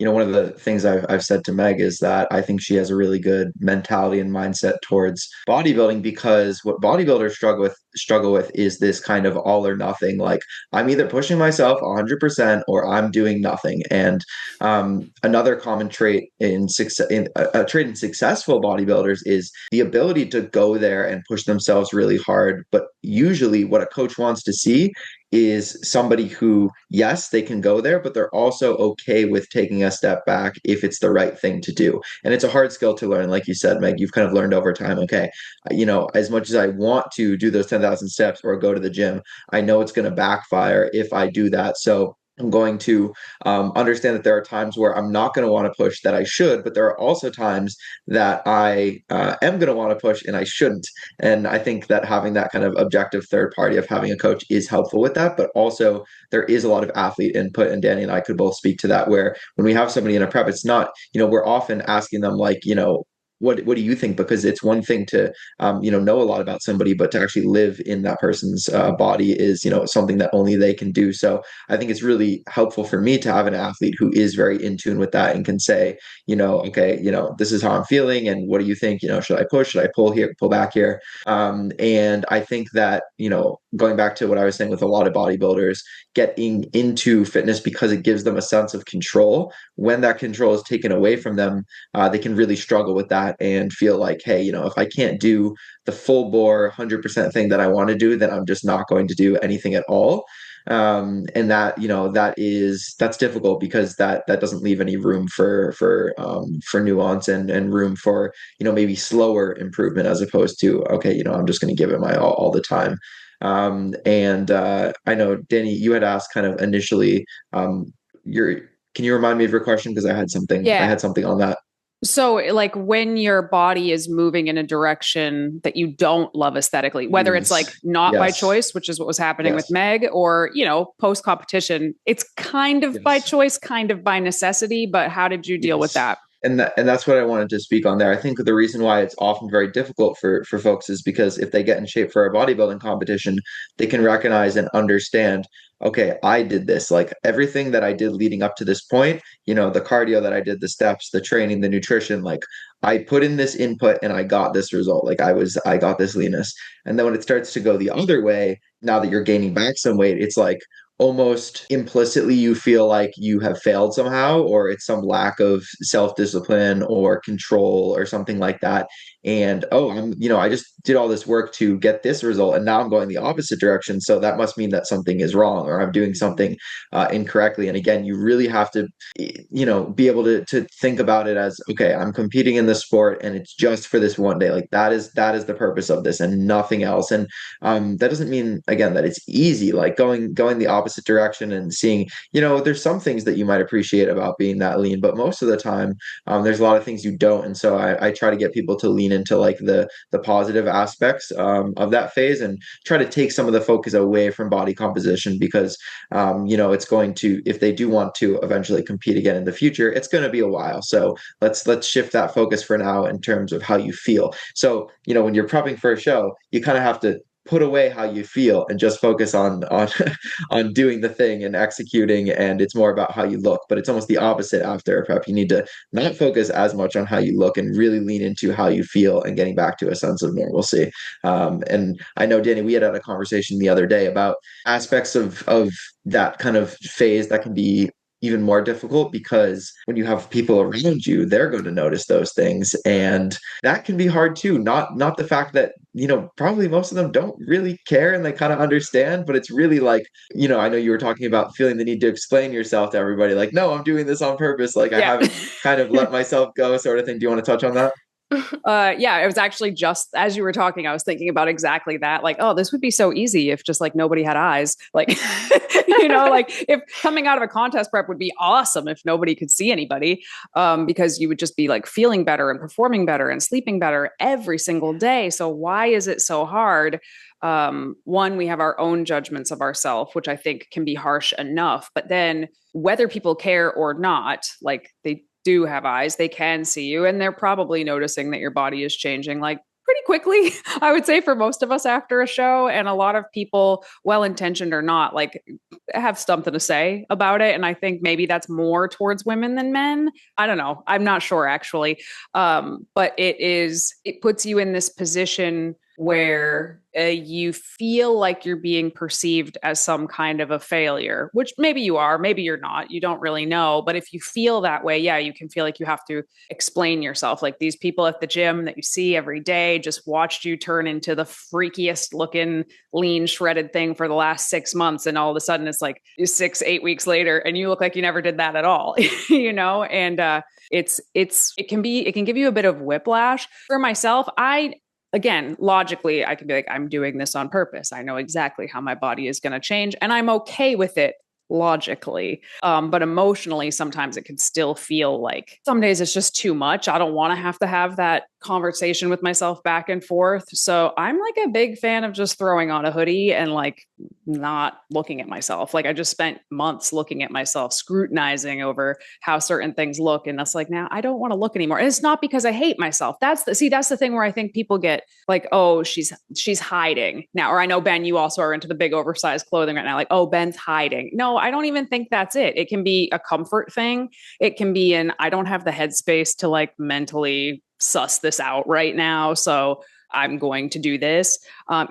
A: one of the things I've said to Meg is that I think she has a really good mentality and mindset towards bodybuilding, because what bodybuilders struggle with is this kind of all or nothing. Like, I'm either pushing myself 100% or I'm doing nothing. And another common trait in successful bodybuilders is the ability to go there and push themselves really hard. But usually what a coach wants to see is somebody who, yes, they can go there, but they're also okay with taking a step back if it's the right thing to do. And it's a hard skill to learn. Like you said, Meg, you've kind of learned over time, okay, as much as I want to do those 10,000 steps or go to the gym, I know it's going to backfire if I do that. So I'm going to understand that there are times where I'm not going to want to push that I should, but there are also times that I am going to want to push and I shouldn't. And I think that having that kind of objective third party of having a coach is helpful with that. But also there is a lot of athlete input, and Danny and I could both speak to that, where when we have somebody in a prep, it's not, we're often asking them like, what do you think? Because it's one thing to know a lot about somebody, but to actually live in that person's body is something that only they can do. So I think it's really helpful for me to have an athlete who is very in tune with that and can say, okay, this is how I'm feeling, and what do you think? Should I push? Should I pull here, pull back here? And I think that going back to what I was saying with a lot of bodybuilders getting into fitness because it gives them a sense of control. When that control is taken away from them, they can really struggle with that and feel like, hey, if I can't do the full bore 100% thing that I want to do, then I'm just not going to do anything at all. And that, that's difficult, because that doesn't leave any room for nuance and room for, maybe slower improvement, as opposed to, okay, I'm just going to give it my all the time. And I know, Danny, you had asked kind of initially, can you remind me of your question? Because I had something on that.
B: So like when your body is moving in a direction that you don't love aesthetically, whether it's like not by choice, which is what was happening with Meg, or, post competition, it's kind of by choice, kind of by necessity. But how did you deal with that?
A: And that's what I wanted to speak on there. I think the reason why it's often very difficult for folks is because if they get in shape for a bodybuilding competition, they can recognize and understand, okay, I did this, like everything that I did leading up to this point, the cardio that I did, the steps, the training, the nutrition, like I put in this input and I got this result. Like I got this leanness. And then when it starts to go the other way, now that you're gaining back some weight, it's like almost implicitly you feel like you have failed somehow, or it's some lack of self-discipline or control or something like that. And I just did all this work to get this result, and now I'm going the opposite direction. So that must mean that something is wrong, or I'm doing something incorrectly. And again, you really have to, be able to think about it as, okay, I'm competing in this sport, and it's just for this one day. Like that is the purpose of this, and nothing else. And that doesn't mean, again, that it's easy. Like going the opposite direction and seeing, there's some things that you might appreciate about being that lean, but most of the time, there's a lot of things you don't. And so I try to get people to lean into like the positive aspects of that phase, and try to take some of the focus away from body composition, because it's going to, if they do want to eventually compete again in the future, it's going to be a while. So let's shift that focus for now in terms of how you feel. So when you're prepping for a show, you kind of have to put away how you feel and just focus on on doing the thing and executing, and it's more about how you look. But it's almost the opposite after a prep. You need to not focus as much on how you look and really lean into how you feel and getting back to a sense of normalcy. And I know, Danny, we had a conversation the other day about aspects of that kind of phase that can be even more difficult because when you have people around you, they're going to notice those things. And that can be hard too. Not the fact that, probably most of them don't really care and they kind of understand, but it's really like, I know you were talking about feeling the need to explain yourself to everybody, like, no, I'm doing this on purpose. Like I haven't kind of let myself go, sort of thing. Do you want to touch on that?
B: Yeah, it was actually just as you were talking, I was thinking about exactly that. Like, oh, this would be so easy if just like nobody had eyes. Like, like if coming out of a contest prep would be awesome if nobody could see anybody, because you would just be like feeling better and performing better and sleeping better every single day. So why is it so hard? One, we have our own judgments of ourselves, which I think can be harsh enough. But then whether people care or not, like they do have eyes, they can see you, and they're probably noticing that your body is changing like pretty quickly, I would say, for most of us after a show. And a lot of people, well-intentioned or not, like have something to say about it. And I think maybe that's more towards women than men. I don't know. I'm not sure actually. But it puts you in this position where you feel like you're being perceived as some kind of a failure, which maybe you are, maybe you're not, you don't really know. But if you feel that way, yeah, you can feel like you have to explain yourself. Like these people at the gym that you see every day just watched you turn into the freakiest looking, lean, shredded thing for the last 6 months. And all of a sudden it's like 6-8 weeks later and you look like you never did that at all, and it can give you a bit of whiplash. For myself, again, logically, I can be like, I'm doing this on purpose. I know exactly how my body is going to change and I'm okay with it logically. But emotionally, sometimes it can still feel like some days it's just too much. I don't want to have that conversation with myself back and forth. So I'm like a big fan of just throwing on a hoodie and like not looking at myself. Like I just spent months looking at myself, scrutinizing over how certain things look. And that's like, now I don't want to look anymore. And it's not because I hate myself. That's the thing where I think people get like, oh, she's hiding now. Or I know, Ben, you also are into the big oversized clothing right now. Like, oh, Ben's hiding. No, I don't even think that's it. It can be a comfort thing. It can be I don't have the headspace to like mentally suss this out right now. So I'm going to do this.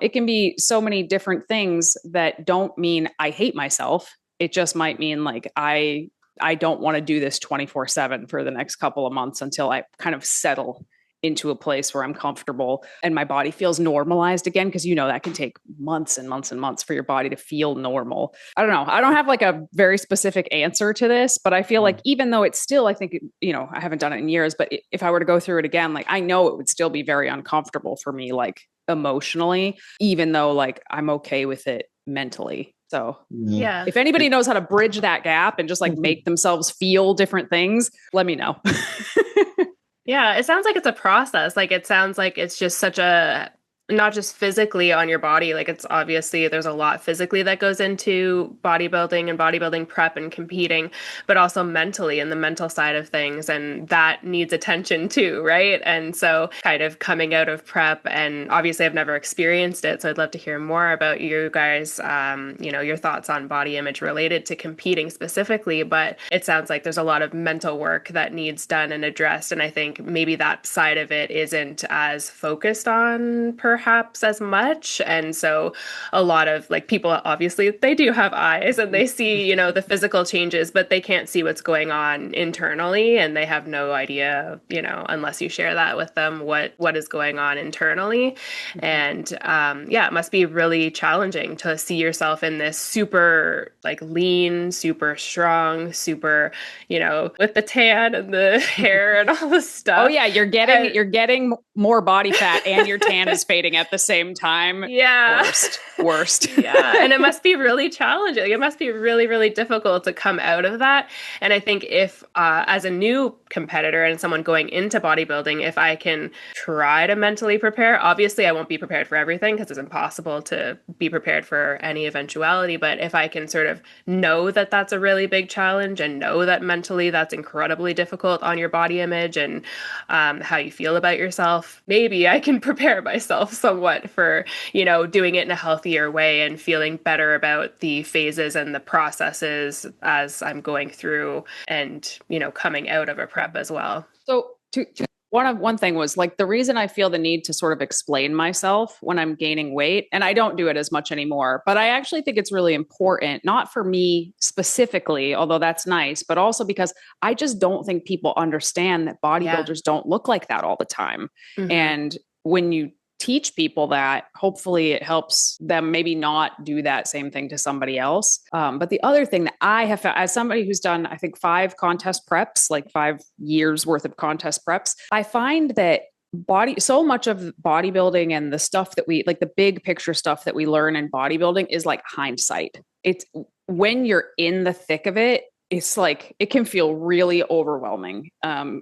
B: It can be so many different things that don't mean I hate myself. It just might mean like I don't want to do this 24/7 for the next couple of months until I kind of settle into a place where I'm comfortable and my body feels normalized again. Cause that can take months and months and months for your body to feel normal. I don't know. I don't have like a very specific answer to this, but I feel like even though it's still, I think, I haven't done it in years, but if I were to go through it again, like I know it would still be very uncomfortable for me, like emotionally, even though like I'm okay with it mentally. So
C: yeah,
B: if anybody knows how to bridge that gap and just like make themselves feel different things, let me know.
C: Yeah, it sounds like it's a process. Like it sounds like it's just not just physically on your body, like it's obviously there's a lot physically that goes into bodybuilding and bodybuilding prep and competing, but also mentally and the mental side of things. And that needs attention too, right? And so kind of coming out of prep, and obviously I've never experienced it. So I'd love to hear more about you guys, your thoughts on body image related to competing specifically. But it sounds like there's a lot of mental work that needs done and addressed. And I think maybe that side of it isn't as focused on perhaps as much. And so a lot of like people, obviously they do have eyes and they see, the physical changes, but they can't see what's going on internally. And they have no idea, unless you share that with them, what is going on internally. And it must be really challenging to see yourself in this super like lean, super strong, super, with the tan and the hair and all this stuff.
B: Oh yeah. You're getting more body fat and your tan is fading at the same time.
C: Yeah.
B: Worst.
C: Yeah. And it must be really challenging. It must be really, really difficult to come out of that. And I think if, as a new competitor and someone going into bodybuilding, if I can try to mentally prepare, obviously I won't be prepared for everything because it's impossible to be prepared for any eventuality. But if I can sort of know that that's a really big challenge and know that mentally that's incredibly difficult on your body image and how you feel about yourself, maybe I can prepare myself somewhat for, doing it in a healthier way and feeling better about the phases and the processes as I'm going through and, coming out of a prep as well.
B: So to one thing was like the reason I feel the need to sort of explain myself when I'm gaining weight, and I don't do it as much anymore, but I actually think it's really important, not for me specifically, although that's nice, but also because I just don't think people understand that bodybuilders don't look like that all the time.
C: Mm-hmm.
B: And when you teach people that, hopefully it helps them maybe not do that same thing to somebody else. But the other thing that I have found, as somebody who's done, I think 5 contest preps, like 5 years worth of contest preps, I find that so much of bodybuilding and the stuff that we like, the big picture stuff that we learn in bodybuilding is like hindsight. It's when you're in the thick of it, it's like it can feel really overwhelming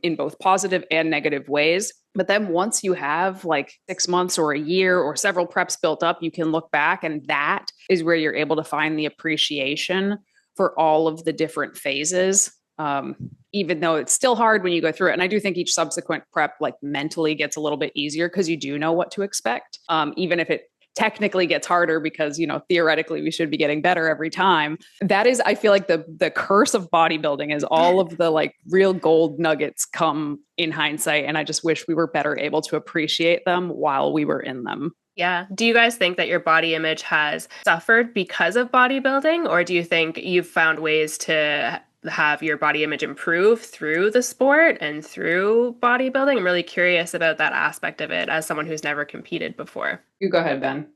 B: in both positive and negative ways. But then once you have like 6 months or a year or several preps built up, you can look back, and that is where you're able to find the appreciation for all of the different phases. Even though it's still hard when you go through it. And I do think each subsequent prep like mentally gets a little bit easier because you do know what to expect, even if it technically gets harder because, you know, theoretically we should be getting better every time. That is, I feel like the curse of bodybuilding is all of the like real gold nuggets come in hindsight. And I just wish we were better able to appreciate them while we were in them.
C: Yeah. Do you guys think that your body image has suffered because of bodybuilding? Or do you think you've found ways to have your body image improve through the sport and through bodybuilding? I'm really curious about that aspect of it as someone who's never competed before.
B: You go ahead, Ben.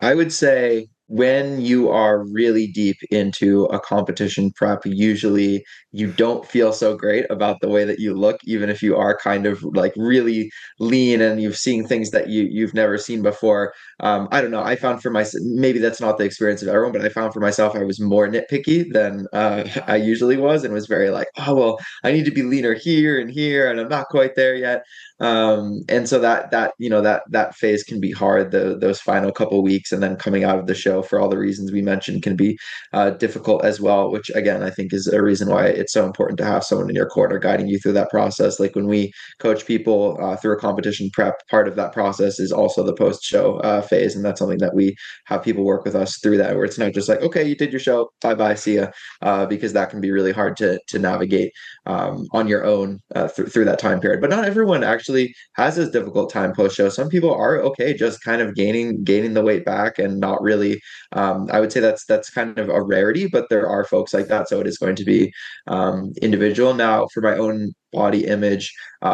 A: I would say when you are really deep into a competition prep, usually you don't feel so great about the way that you look, even if you are kind of like really lean and you've seen things that you've never seen before. I don't know. I found for myself, maybe that's not the experience of everyone, but I found for myself, I was more nitpicky than I usually was, and was very like, oh, well, I need to be leaner here, and I'm not quite there yet. And so that phase can be hard, those final couple weeks, and then coming out of the show for all the reasons we mentioned can be difficult as well, which again I think is a reason why it's so important to have someone in your corner guiding you through that process. Like when we coach people through a competition prep, part of that process is also the post-show phase, and that's something that we have people work with us through, that where it's not just like, okay, you did your show, bye see ya, because that can be really hard to navigate on your own through that time period. But not everyone actually has a difficult time post show. Some people are okay just kind of gaining the weight back and not really. I would say that's kind of a rarity, but there are folks like that. So it is going to be individual. Now, for my own body image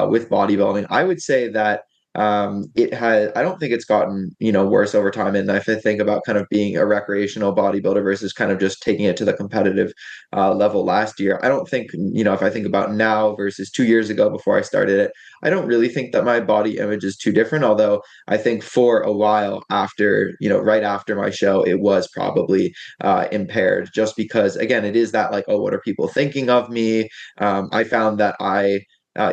A: with bodybuilding, I would say that I don't think it's gotten, worse over time. And if I think about kind of being a recreational bodybuilder versus kind of just taking it to the competitive level last year, I don't think, if I think about now versus 2 years ago before I started it, I don't really think that my body image is too different. Although I think for a while after, right after my show, it was probably impaired, just because, again, it is that like, oh, what are people thinking of me? I found that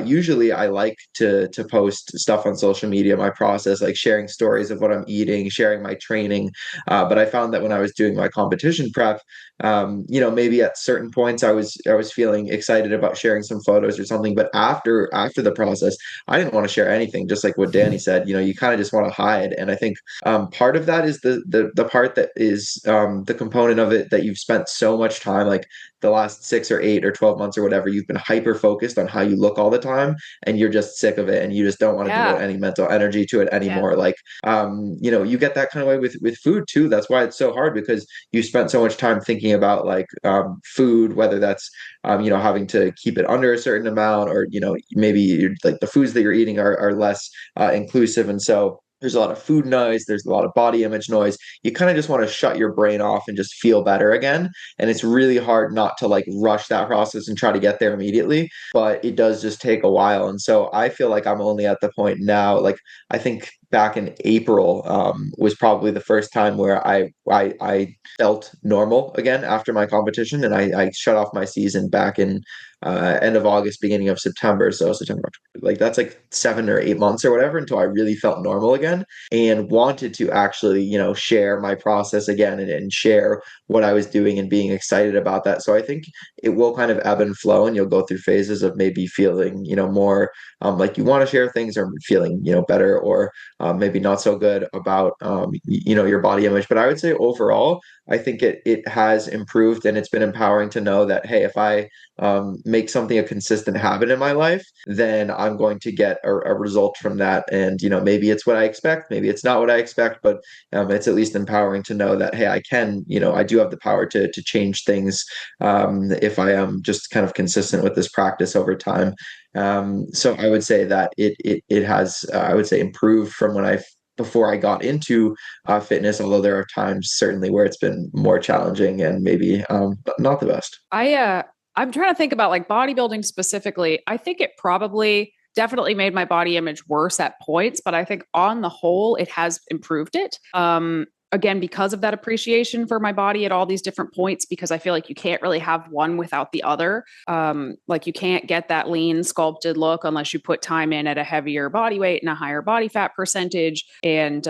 A: usually I like to post stuff on social media, my process, like sharing stories of what I'm eating, sharing my training. But I found that when I was doing my competition prep, maybe at certain points I was feeling excited about sharing some photos or something. But after the process, I didn't want to share anything. Just like what Danny said, you kind of just want to hide. And I think part of that is the part that is the component of it that you've spent so much time, like the last 6 or 8 or 12 months or whatever, you've been hyper focused on how you look all the time, and you're just sick of it, and you just don't want to devote any mental energy to it anymore. Like, you get that kind of way with food too. That's why it's so hard, because you spent so much time thinking about like food, whether that's having to keep it under a certain amount, or maybe you're, like the foods that you're eating are less inclusive, and so there's a lot of food noise, there's a lot of body image noise. You kind of just want to shut your brain off and just feel better again. And it's really hard not to like rush that process and try to get there immediately, but it does just take a while. And so I feel like I'm only at the point now, like I think back in April was probably the first time where I felt normal again after my competition, and I shut off my season back in end of August, beginning of September. So September, like that's like 7 or 8 months or whatever until I really felt normal again, and wanted to actually, share my process again, and share what I was doing and being excited about that. So I think it will kind of ebb and flow, and you'll go through phases of maybe feeling, more like you want to share things, or feeling, better, or maybe not so good about, your body image. But I would say overall, I think it has improved, and it's been empowering to know that, hey, if I make something a consistent habit in my life, then I'm going to get a result from that. And, maybe it's what I expect, maybe it's not what I expect, but it's at least empowering to know that, hey, I can, I do have the power to change things if I am just kind of consistent with this practice over time. So I would say that it has, I would say, improved from when before I got into fitness, although there are times certainly where it's been more challenging and maybe not the best.
B: I'm trying to think about like bodybuilding specifically. I think it probably definitely made my body image worse at points, but I think on the whole, it has improved it. Again, because of that appreciation for my body at all these different points, because I feel like you can't really have one without the other. Like you can't get that lean sculpted look unless you put time in at a heavier body weight and a higher body fat percentage, and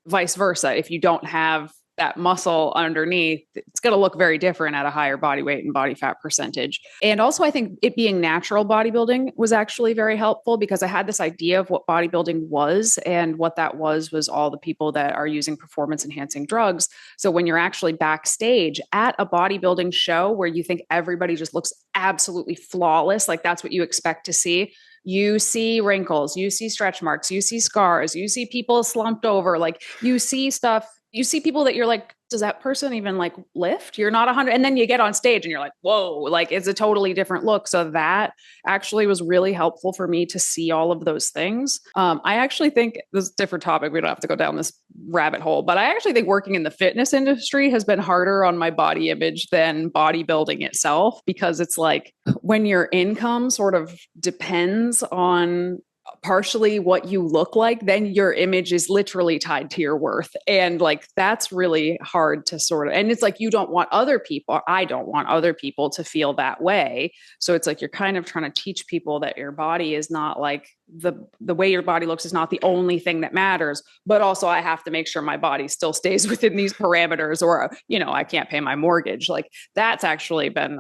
B: vice versa. If you don't have that muscle underneath, it's going to look very different at a higher body weight and body fat percentage. And also, I think it being natural bodybuilding was actually very helpful, because I had this idea of what bodybuilding was, and what that was all the people that are using performance enhancing drugs. So when you're actually backstage at a bodybuilding show where you think everybody just looks absolutely flawless, like that's what you expect to see, you see wrinkles, you see stretch marks, you see scars, you see people slumped over, like you see stuff. You see people that you're like, does that person even like lift? You're not 100. And then you get on stage and you're like, whoa, like it's a totally different look. So that actually was really helpful for me to see all of those things. I actually think this is a different topic. We don't have to go down this rabbit hole, but I actually think working in the fitness industry has been harder on my body image than bodybuilding itself, because it's like when your income sort of depends on partially what you look like, then your image is literally tied to your worth. And like, that's really hard to sort of, and it's like, you don't want other people, I don't want other people to feel that way. So it's like, you're kind of trying to teach people that your body is not like the way your body looks is not the only thing that matters, but also I have to make sure my body still stays within these parameters, or, I can't pay my mortgage. Like that's actually been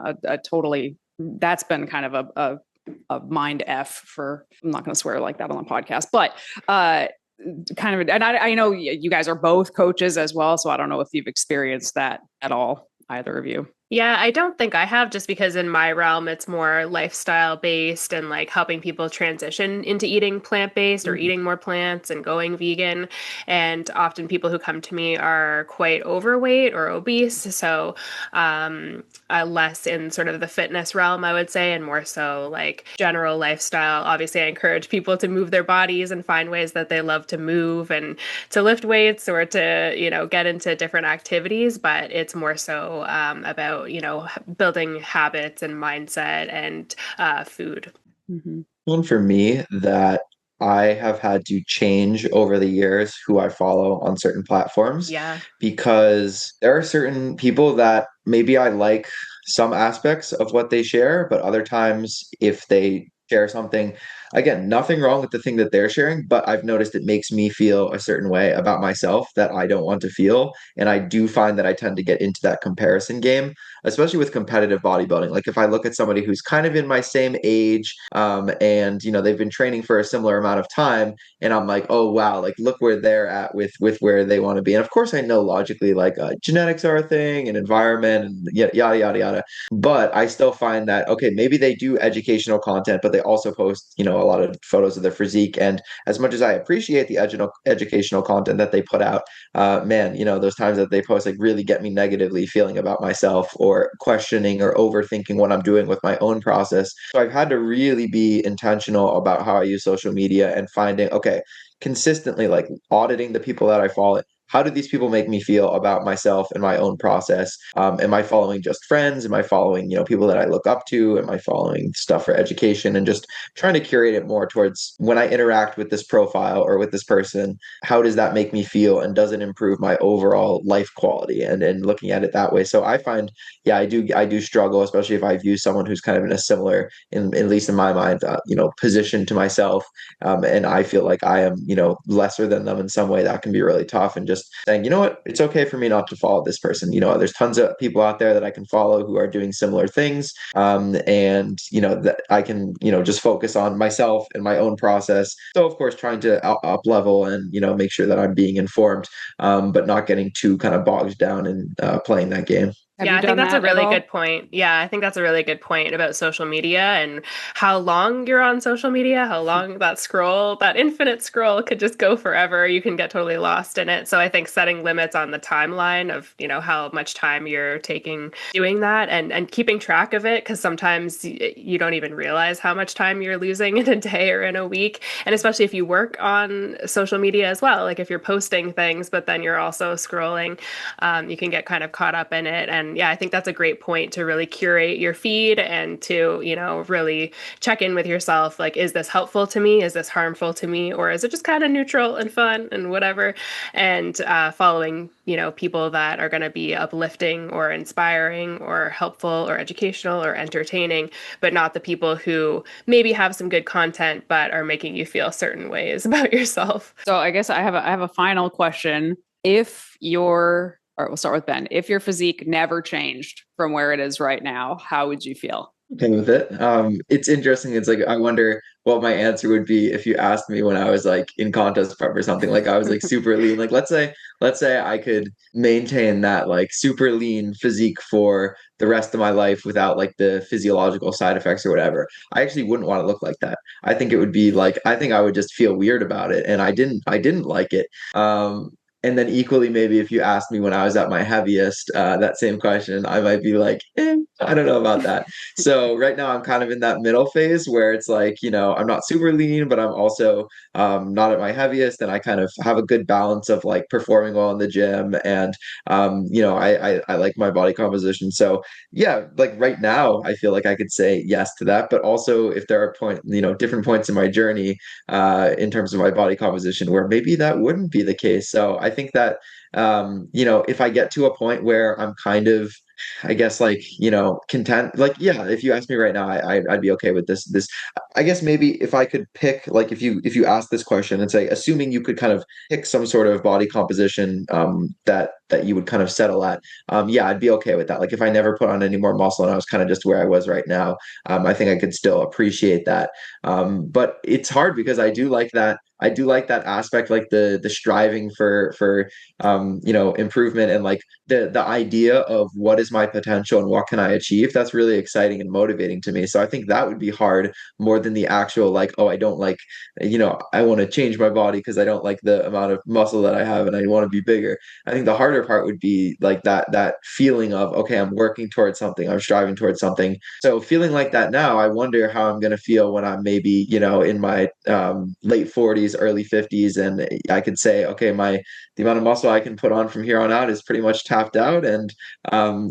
B: that's been kind of a mind F for, I'm not going to swear like that on the podcast, but kind of, and I know you guys are both coaches as well, so I don't know if you've experienced that at all, either of you.
C: Yeah, I don't think I have, just because in my realm, it's more lifestyle based and like helping people transition into eating plant-based or eating more plants and going vegan. And often people who come to me are quite overweight or obese. So less in sort of the fitness realm, I would say, and more so like general lifestyle. Obviously, I encourage people to move their bodies and find ways that they love to move and to lift weights or to, get into different activities. But it's more so about building habits and mindset and food.
B: Mm-hmm.
A: One for me that I have had to change over the years who I follow on certain platforms.
C: Yeah.
A: Because there are certain people that maybe I like some aspects of what they share, but other times if they share something, again, nothing wrong with the thing that they're sharing, but I've noticed it makes me feel a certain way about myself that I don't want to feel. And I do find that I tend to get into that comparison game, especially with competitive bodybuilding. Like if I look at somebody who's kind of in my same age, and they've been training for a similar amount of time, and I'm like, oh wow, like look where they're at with where they want to be. And of course I know logically like genetics are a thing and environment and yada yada yada, but I still find that, okay, maybe they do educational content, but they also post a lot of photos of their physique. And as much as I appreciate the educational content that they put out, man, those times that they post like really get me negatively feeling about myself, or questioning or overthinking what I'm doing with my own process. So I've had to really be intentional about how I use social media and finding, okay, consistently like auditing the people that I follow. How do these people make me feel about myself and my own process? Am I following just friends? Am I following, people that I look up to? Am I following stuff for education? And just trying to curate it more towards when I interact with this profile or with this person, how does that make me feel? And does it improve my overall life quality? And looking at it that way. So I find, I do struggle, especially if I view someone who's kind of in a similar, at least in my mind, position to myself. And I feel like I am, lesser than them in some way. That can be really tough. And just just saying, you know what, it's okay for me not to follow this person. There's tons of people out there that I can follow who are doing similar things. And that I can, just focus on myself and my own process. So of course, trying to up level and, make sure that I'm being informed, but not getting too kind of bogged down in playing that game.
B: Have
C: Yeah,
B: you
C: I think
B: done
C: that's a
B: that at
C: really
B: all?
C: good point. Yeah, I think that's a really good point about social media and how long you're on social media, how long that infinite scroll could just go forever. You can get totally lost in it. So I think setting limits on the timeline of, how much time you're taking doing that and keeping track of it, because sometimes you don't even realize how much time you're losing in a day or in a week. And especially if you work on social media as well, like if you're posting things, but then you're also scrolling, you can get kind of caught up in it. And yeah, I think that's a great point to really curate your feed and to, really check in with yourself. Like, is this helpful to me? Is this harmful to me? Or is it just kind of neutral and fun and whatever? And following, people that are going to be uplifting or inspiring or helpful or educational or entertaining, but not the people who maybe have some good content, but are making you feel certain ways about yourself.
B: So I guess I have a final question. All right, we'll start with Ben. If your physique never changed from where it is right now, how would you feel?
A: Okay with it. It's interesting. It's like I wonder what my answer would be if you asked me when I was like in contest prep or something. Like I was like super lean. Like let's say I could maintain that like super lean physique for the rest of my life without like the physiological side effects or whatever. I actually wouldn't want to look like that. I think it would be like I think I would just feel weird about it, and I didn't like it. And then equally, maybe if you asked me when I was at my heaviest, that same question, I might be like, I don't know about that. So right now I'm kind of in that middle phase where it's like, I'm not super lean, but I'm also not at my heaviest. And I kind of have a good balance of like performing well in the gym. And, I like my body composition. So yeah, like right now, I feel like I could say yes to that. But also if there are different points in my journey in terms of my body composition where maybe that wouldn't be the case. So I think that, if I get to a point where I'm kind of, I guess like, content, like, yeah, if you ask me right now, I'd be okay with this. I guess maybe if I could pick, like, if you ask this question and say, assuming you could kind of pick some sort of body composition, that you would kind of settle at, yeah, I'd be okay with that. Like if I never put on any more muscle and I was kind of just where I was right now, I think I could still appreciate that. But it's hard because I do like that. I do like that aspect, like the striving for improvement, and like the idea of what is my potential and what can I achieve. That's really exciting and motivating to me. So I think that would be hard more than the actual like, oh, I don't like, I want to change my body because I don't like the amount of muscle that I have and I want to be bigger. I think the harder part would be like that feeling of, okay, I'm working towards something, I'm striving towards something. So feeling like that now, I wonder how I'm going to feel when I'm maybe, in my late 40s, early 50s, and I could say, okay, the amount of muscle I can put on from here on out is pretty much tapped out. And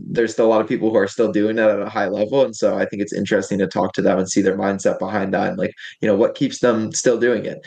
A: there's still a lot of people who are still doing that at a high level. And so I think it's interesting to talk to them and see their mindset behind that, and like, what keeps them still doing it.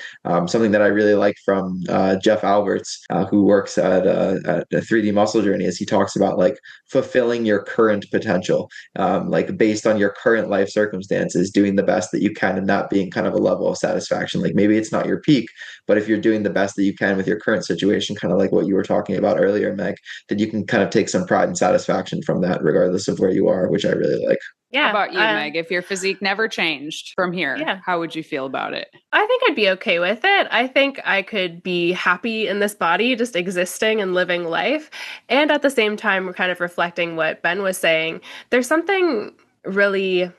A: Something that I really like from Jeff Alberts, who works at a 3D Muscle Journey, is he talks about like fulfilling your current potential, like based on your current life circumstances, doing the best that you can, and that being kind of a level of satisfaction. Like maybe it's not your peak, but if you're doing the best that you can with your current situation, kind of like what you were talking about earlier, Meg, that you can kind of take some pride and satisfaction from that, regardless of where you are, which I really like.
C: Yeah.
B: How about you, Meg? If your physique never changed from here,
C: Yeah.
B: how would you feel about it?
C: I think I'd be okay with it. I think I could be happy in this body, just existing and living life. And at the same time, kind of reflecting what Ben was saying, there's something really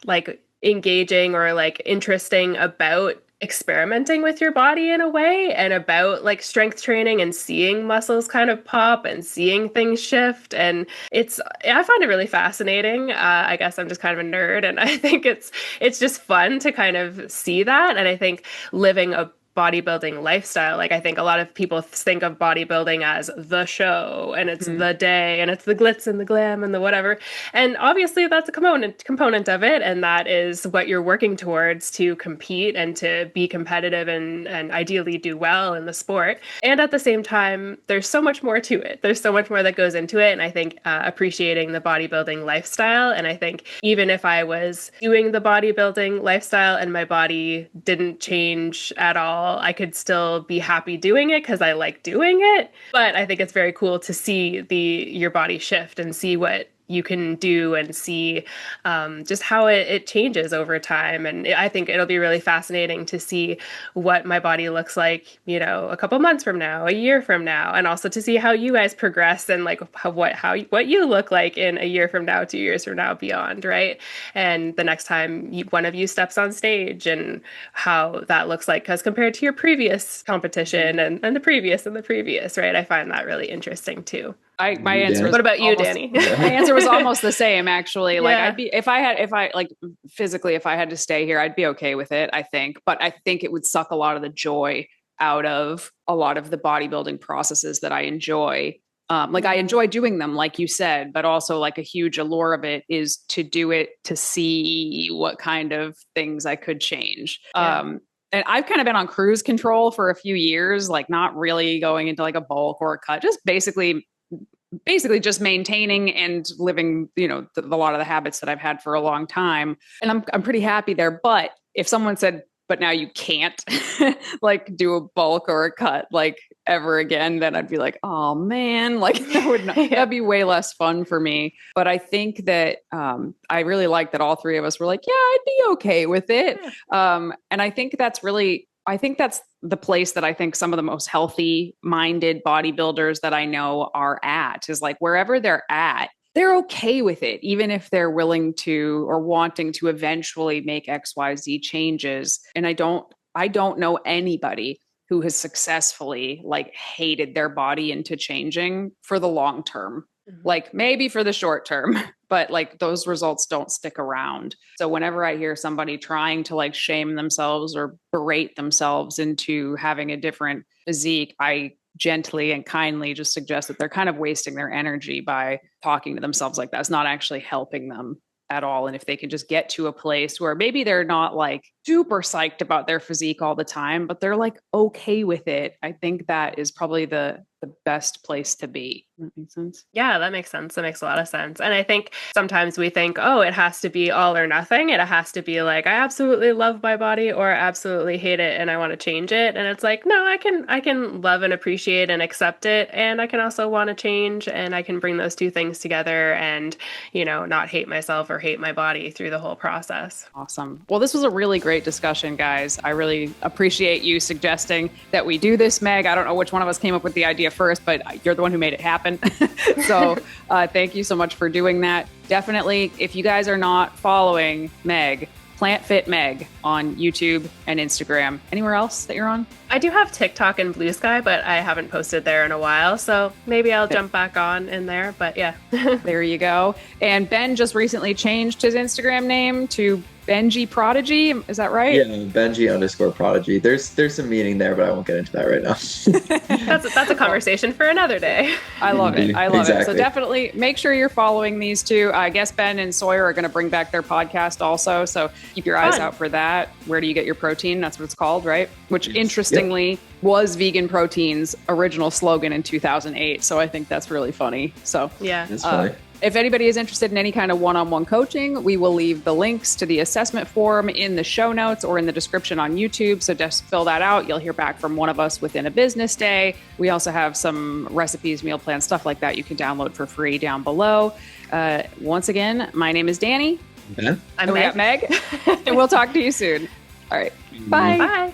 C: like engaging or like interesting about experimenting with your body in a way, and about like strength training and seeing muscles kind of pop and seeing things shift. And I find it really fascinating. I guess I'm just kind of a nerd, and I think it's just fun to kind of see that. And I think living a bodybuilding lifestyle, like I think a lot of people think of bodybuilding as the show, and it's the day, and it's the glitz and the glam and the whatever. And obviously that's a component of it, and that is what you're working towards to compete and to be competitive and ideally do well in the sport. And at the same time, there's so much more to it. There's so much more that goes into it. And I think appreciating the bodybuilding lifestyle, and I think even if I was doing the bodybuilding lifestyle and my body didn't change at all, all, I could still be happy doing it because I like doing it. But I think it's very cool to see your body shift and see what you can do and see just how it changes over time. And I think it'll be really fascinating to see what my body looks like, a couple months from now, a year from now, and also to see how you guys progress and like what you look like in a year from now, 2 years from now, beyond, right? And the next time one of you steps on stage and how that looks like as compared to your previous competition and the previous, right? I find that really interesting too.
B: My answer.
C: What about you, Danny?
B: My answer was almost the same, actually. Like, I'd be if I like physically, if I had to stay here, I'd be okay with it, I think. But I think it would suck a lot of the joy out of a lot of the bodybuilding processes that I enjoy. I enjoy doing them, like you said, but also like a huge allure of it is to do it to see what kind of things I could change. Yeah. And I've kind of been on cruise control for a few years, like not really going into like a bulk or a cut, just basically just maintaining and living, a lot of the habits that I've had for a long time. And I'm pretty happy there. But if someone said, but now you can't like do a bulk or a cut like ever again, then I'd be like, oh man, like that'd be way less fun for me. But I think that I really like that all three of us were like, yeah, I'd be okay with it. Yeah. And I think that's the place that I think some of the most healthy minded bodybuilders that I know are at, is like wherever they're at, they're okay with it, even if they're willing to or wanting to eventually make XYZ changes. And I don't know anybody who has successfully like hated their body into changing for the long term. Like maybe for the short term, but like those results don't stick around. So whenever I hear somebody trying to like shame themselves or berate themselves into having a different physique, I gently and kindly just suggest that they're kind of wasting their energy by talking to themselves like that. It's not actually helping them at all. And if they can just get to a place where maybe they're not like super psyched about their physique all the time, but they're like okay with it, I think that is probably the best place to be. Does that make sense?
C: Yeah, that makes sense. That makes a lot of sense. And I think sometimes we think, oh, it has to be all or nothing. It has to be like, I absolutely love my body or I absolutely hate it and I want to change it. And it's like, no, I can love and appreciate and accept it. And I can also want to change, and I can bring those two things together and, not hate myself or hate my body through the whole process.
B: Awesome. Well, this was a really great discussion, guys. I really appreciate you suggesting that we do this, Meg. I don't know which one of us came up with the idea first, but you're the one who made it happen. So thank you so much for doing that. Definitely, if you guys are not following Meg, Plant Fit Meg on YouTube and Instagram. Anywhere else that you're on?
C: I do have TikTok and Blue Sky, but I haven't posted there in a while. So maybe I'll jump back on in there. But yeah.
B: There you go. And Ben just recently changed his Instagram name to Benji Prodigy. Is that right?
A: Yeah, Benji_Prodigy. There's some meaning there, but I won't get into that right now.
C: That's a conversation for another day.
B: I love it. I love it. So definitely make sure you're following these two. I guess Ben and Sawyer are going to bring back their podcast also. So keep your eyes out for that. Where do you get your protein? That's what it's called, right? Which interestingly was VeganProteins' original slogan in 2008. So I think that's really funny. So
C: yeah,
A: that's funny.
B: If anybody is interested in any kind of one-on-one coaching, we will leave the links to the assessment form in the show notes or in the description on YouTube. So just fill that out. You'll hear back from one of us within a business day. We also have some recipes, meal plans, stuff like that you can download for free down below. Once again, my name is Danny.
A: Ben.
C: I'm
B: Meg. And we'll talk to you soon. All right. Bye.
C: Bye.